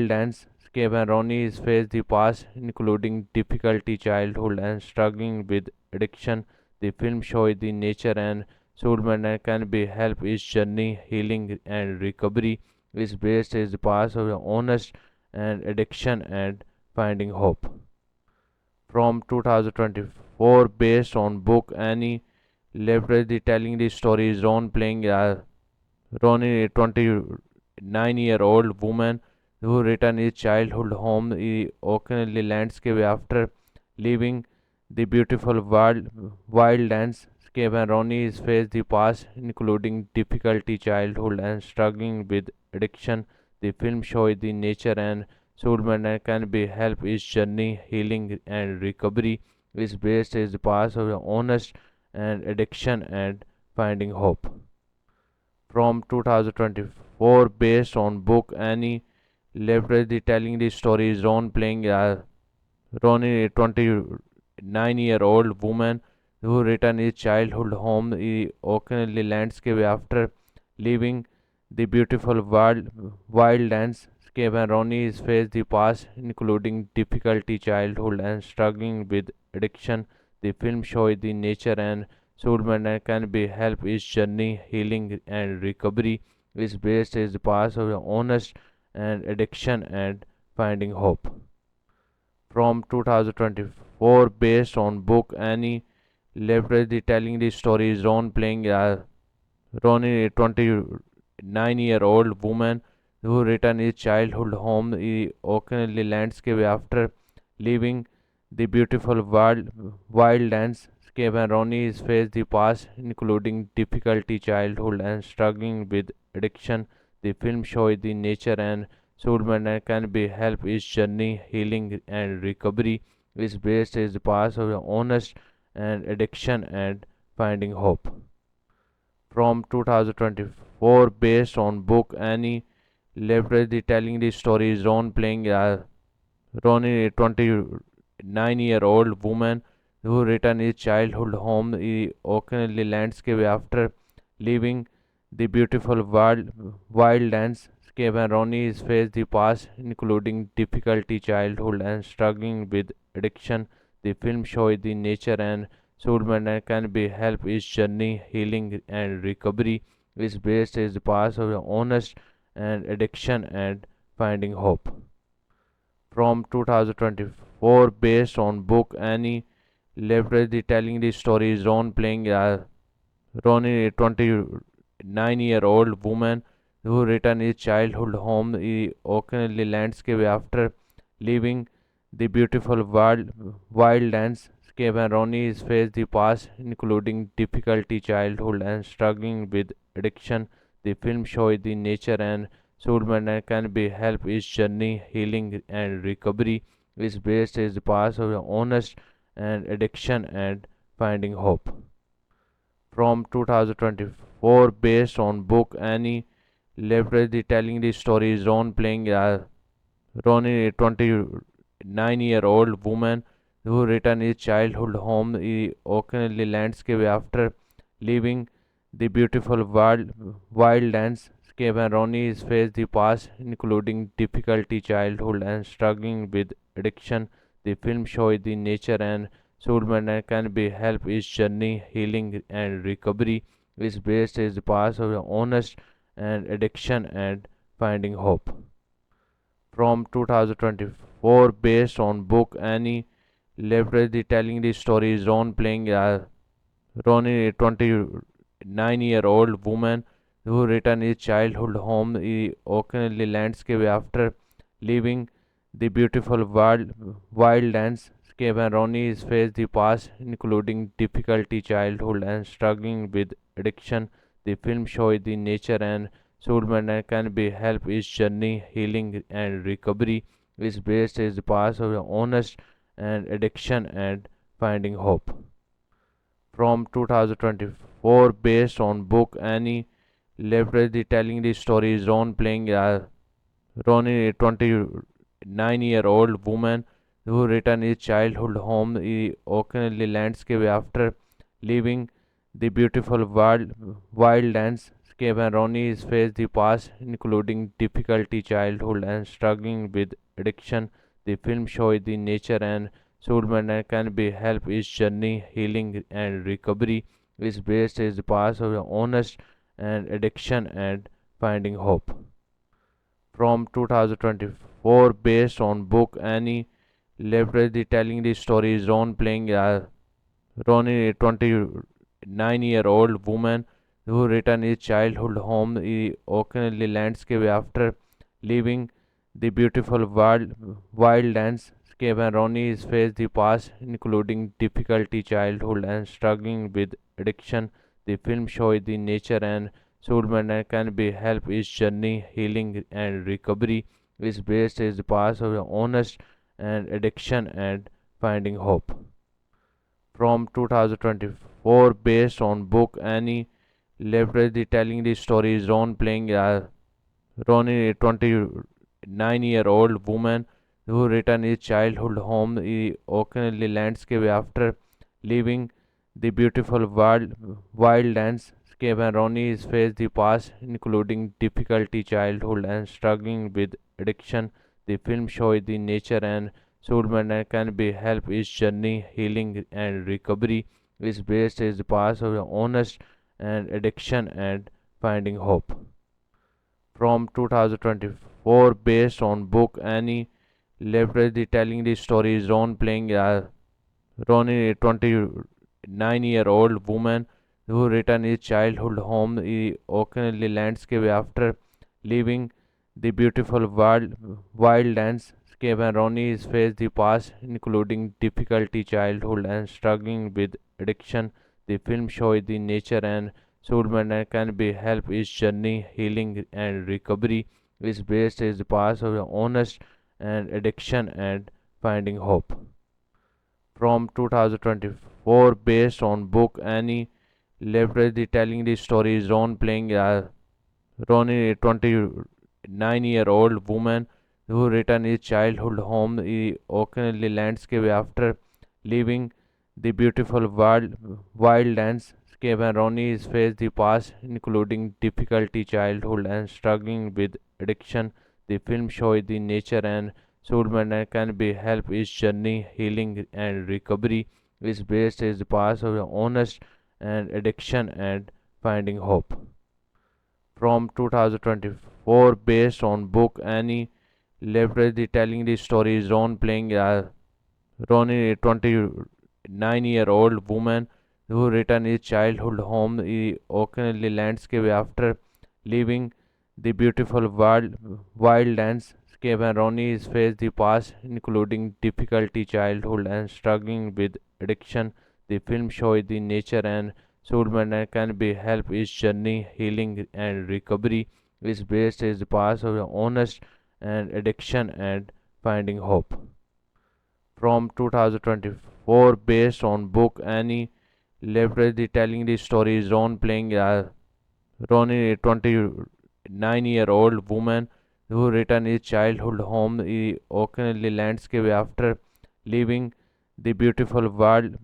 landscape, and Ronnie is faced the past, including difficulty childhood and struggling with addiction. The film shows the nature and Sulman and can be help his journey, healing and recovery is based is the past of the honest and addiction and finding hope. From 2024, based on book Annie Leverage, the telling the story is Ron playing Ronnie, a 29-year-old woman who returned his childhood home in Oakley landscape after leaving the beautiful wild landscape, and Ronnie is faced the past, including difficulty childhood and struggling with addiction. The film shows the nature and Soulmate and can be help his journey, healing and recovery is based is the past of the honest and addiction and finding hope. From 2024, based on book Annie Leverage telling the story is Ron playing Ronnie, a 29-year-old woman who returned his childhood home in occasionally landscape after leaving the beautiful wild landscape, and Ronnie is faced the past, including difficulty childhood and struggling with addiction. The film shows the nature and soulmate and can be help his journey, healing and recovery is based is the past of the honest and addiction and finding hope. From 2024, based on book Annie Leverage telling the story is Ron playing Ronnie, a 29-year-old woman who returned his childhood home in occasionally landscape after leaving the beautiful wild landscape, and Ronnie is faced the past, including difficulty childhood and struggling with addiction. The film shows the nature and soulmate and can be help his journey, healing and recovery is based is the past of the honest and addiction and finding hope. From 2024, based on book Annie Leverage telling the story is Ron playing Ronnie, a 29-year-old woman who returned his childhood home in occasionally landscape after leaving the beautiful wild landscape, and Ronnie is faced the past, including difficulty childhood and struggling with addiction. The film shows the nature and soulmate and can be help his journey, healing and recovery is based is the past of the honest and addiction and finding hope. From 2024, based on book Annie Leverage telling the story is Ron playing Ronnie, a 29-year-old woman who returned his childhood home in occasionally landscape after leaving the beautiful wild landscape, and Ronnie is faced the past, including difficulty childhood and struggling with addiction. The film shows the nature and soulmate and can be help his journey, healing and recovery is based is the past of the honest and addiction and finding hope. From 2024, based on book Annie Leverage telling the story is Ron playing Ronnie, a 29-year-old woman who returned his childhood home in occasionally landscape after leaving the beautiful wild landscape, and Ronnie is faced the past, including difficulty childhood and struggling with addiction. The film shows the nature and soulmate and can be help his journey, healing and recovery is based is the past of the honest and addiction and finding hope. From 2024, based on book Annie Leverage telling the story is Ron playing Ronnie, a 29-year-old woman who returned his childhood home in occasionally landscape after leaving the beautiful wild landscape, and Ronnie is faced the past, including difficulty childhood and struggling with addiction. The film shows the nature and soulmate and can be help his journey, healing and recovery is based is the past of the honest and addiction and finding hope. From 2024, based on book Annie Leverage telling the story is Ron playing Ronnie, a 29-year-old woman who returned his childhood home in occasionally landscape after leaving the beautiful wild landscape, and Ronnie is faced the past, including difficulty childhood and struggling with addiction. The film shows the nature and soulmate and can be help his journey, healing and recovery is based is the past of the honest and addiction and finding hope. From 2024, based on book Annie Leverage telling the story is Ron playing Ronnie, a 29-year-old woman who returned his childhood home in occasionally landscape after leaving the beautiful wild landscape, and Ronnie is faced the past, including difficulty childhood and struggling with addiction. The film shows the nature and soulmate and can be help his journey, healing and recovery is based is the past of the honest and addiction and finding hope. From 2024, based on book Annie Leverage, the telling the story is Ron playing Ronnie, a 29-year-old woman who returned his childhood home in Oakley landscape after leaving the beautiful wild landscape, and Ronnie is faced the past, including difficulty childhood and struggling with addiction. The film shows the nature and soulmate and can be help his journey, healing and recovery. Is based is the past of the honest and addiction and finding hope. From 2024, based on book Annie Leverage, the telling the story is Ron playing Ronnie, a 29-year-old woman who returned his childhood home in Oakley landscape after leaving the beautiful wild landscape, and Ronnie is faced the past, including difficulty childhood and struggling with addiction. The film shows the nature and soulmate and can be help his journey, healing and recovery. Is based is the past of the honest and addiction and finding hope. From 2024, based on book Annie Leverage, the telling the story is Ron playing Ronnie, a 29-year-old woman who returned his childhood home in Oakley landscape after leaving the beautiful wild landscape, and Ronnie is faced the past, including difficulty childhood and struggling with addiction. The film shows the nature and soulmate and can be help his journey, healing and recovery. Is based is the past of the honest and addiction and finding hope. From 2024, based on book Annie Leverage, the telling the story is Ron playing Ronnie, a 29-year-old woman who returned his childhood home in Oakley landscape after leaving the beautiful wild landscape, and Ronnie is faced the past, including difficulty childhood and struggling with addiction. The film shows the nature and soulmate and can be help his journey, healing and recovery. Is based is the past of the honest and addiction and finding hope. From 2024, based on book Annie Leverage, the telling the story is Ron playing Ronnie, a 29-year-old woman who returned his childhood home in Oakley landscape after leaving the beautiful wild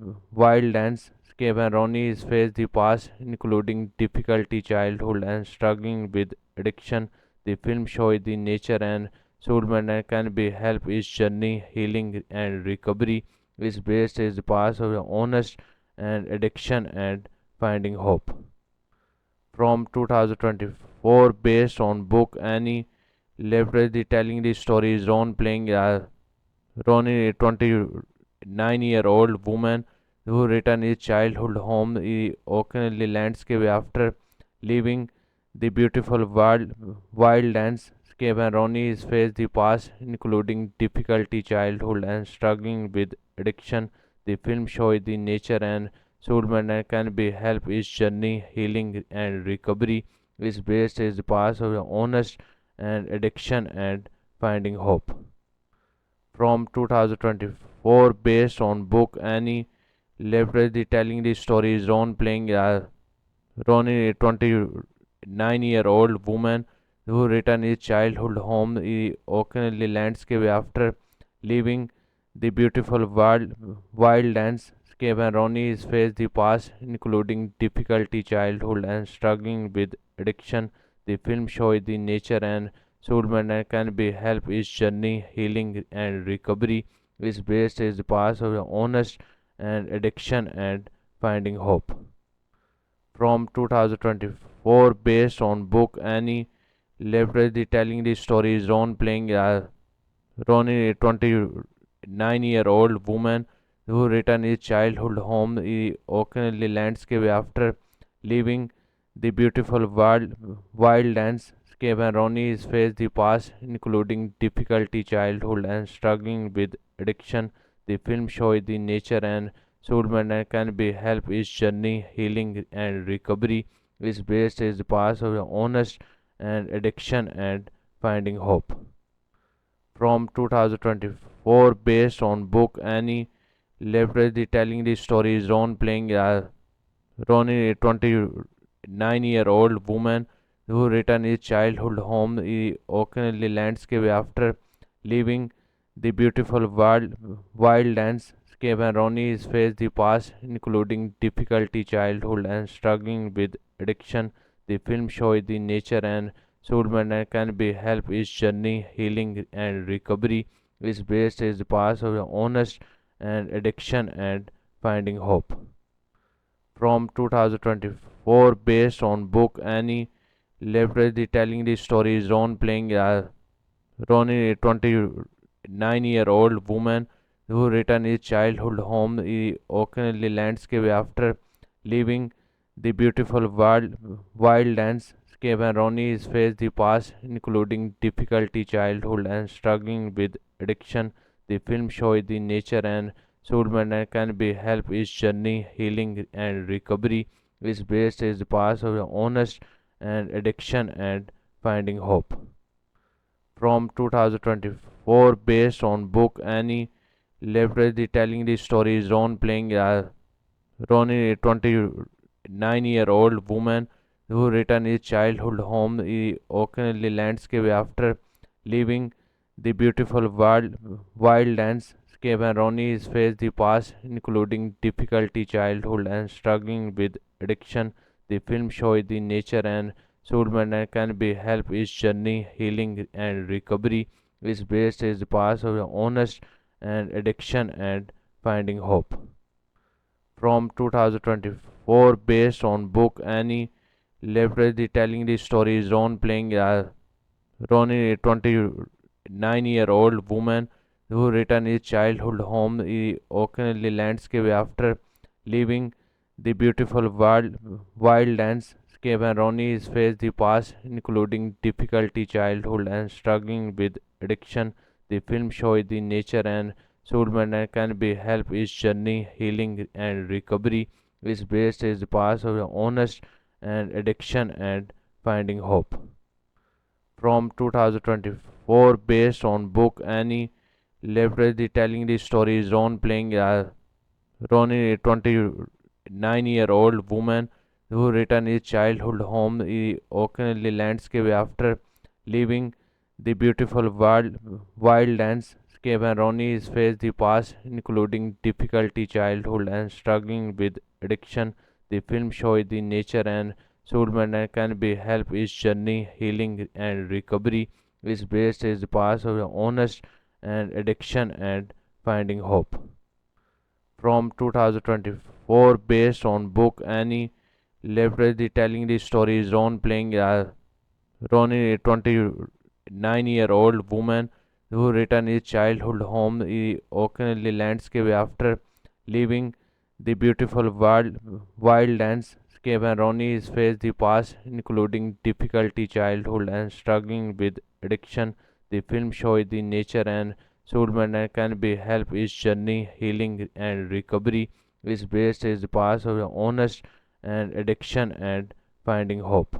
landscape, and Ronnie is faced the past, including difficulty childhood and struggling with addiction. The film shows the nature and soulmate and can be help his journey, healing and recovery. Is based is the past of the honest and addiction and finding hope. From 2024, based on book Annie Leverage, the telling the story is Ron playing Ronnie, a 29-year-old woman who returned his childhood home in Oakley landscape after leaving the beautiful wild landscape, and Ronnie is faced the past, including difficulty childhood and struggling with addiction. The film shows the nature and soulmate and can be help his journey, healing and recovery. Is based is the past of the honest and addiction and finding hope. From 2024, based on book Annie Leverage, the telling the story is Ron playing Ronnie, a 29-year-old woman who returned his childhood home in Oakley landscape after leaving the beautiful wild landscape, and Ronnie is faced the past, including difficulty childhood and struggling with addiction. The film shows the nature and soulmate and can be help his journey, healing and recovery. Is based is the past of the honest and addiction and finding hope. From 2024, based on book Annie Leverage, the telling the story is Ron playing Ronnie, a 29-year-old woman who returned his childhood home in Oakley landscape after leaving the beautiful wild landscape, and Ronnie is faced the past, including difficulty childhood and struggling with addiction. The film shows the nature and soulmate and can be help his journey, healing and recovery. Is based is the past of the honest and addiction and finding hope. from 2024 based on book Annie Leibovitz telling the story is Ron playing Ronnie, a 29-year-old woman who returned his childhood home in Oakley landscape after leaving the beautiful wild landscape, and Ronnie has faced the past, including difficulty childhood and struggling with addiction. The film shows the nature and soulmate and can be help his journey, healing and recovery. Is based is the past of honest and addiction and finding hope from 2024 based on book Annie Leibovitz telling the story is Ron playing Ronnie, a 29-year-old woman who returned his childhood home in Oakley landscape after leaving the beautiful wild landscape, and Ronnie has faced the past, including difficulty childhood and struggling with addiction. The film shows the nature and soulmate and can be help his journey, healing and recovery. Is based is the past of honest and addiction and finding hope from 2024 based on book Annie Leibovitz telling the story is Ron playing Ronnie, a 29-year-old woman who returned his childhood home in Oakley landscape after leaving the beautiful wild landscape, and Ronnie has faced the past, including difficulty childhood and struggling with addiction. The film shows the nature and soulmate and can be help his journey, healing and recovery. Is based is the past of honest and addiction and finding hope from 2024 based on book Annie Leibovitz telling the story is Ron playing Ronnie, a 29-year-old woman who returned his childhood home in Oakley landscape after leaving the beautiful wild landscape, and Ronnie has faced the past, including difficulty childhood and struggling with addiction. The film shows the nature and soulmate and can be help his journey, healing and recovery. Is based is the past of honest and addiction and finding hope from 2024 based on book Annie Leibovitz telling the story is Ron playing Ronnie, a 29-year-old woman who returned his childhood home in Oakley landscape after leaving the beautiful wild landscape, and Ronnie has faced the past, including difficulty childhood and struggling with addiction. The film shows the nature and soulmate and can be help his journey, healing and recovery. Is based is the past of honest and addiction and finding hope from 2024 based on book Annie Leibovitz telling the story is Ron playing Ronnie, a 29-year-old woman who returned his childhood home in Oakley landscape after leaving the beautiful wild landscape, and Ronnie has faced the past, including difficulty childhood and struggling with addiction. The film shows the nature and soulmate and can be help his journey, healing and recovery. Is based is the past of honest and addiction and finding hope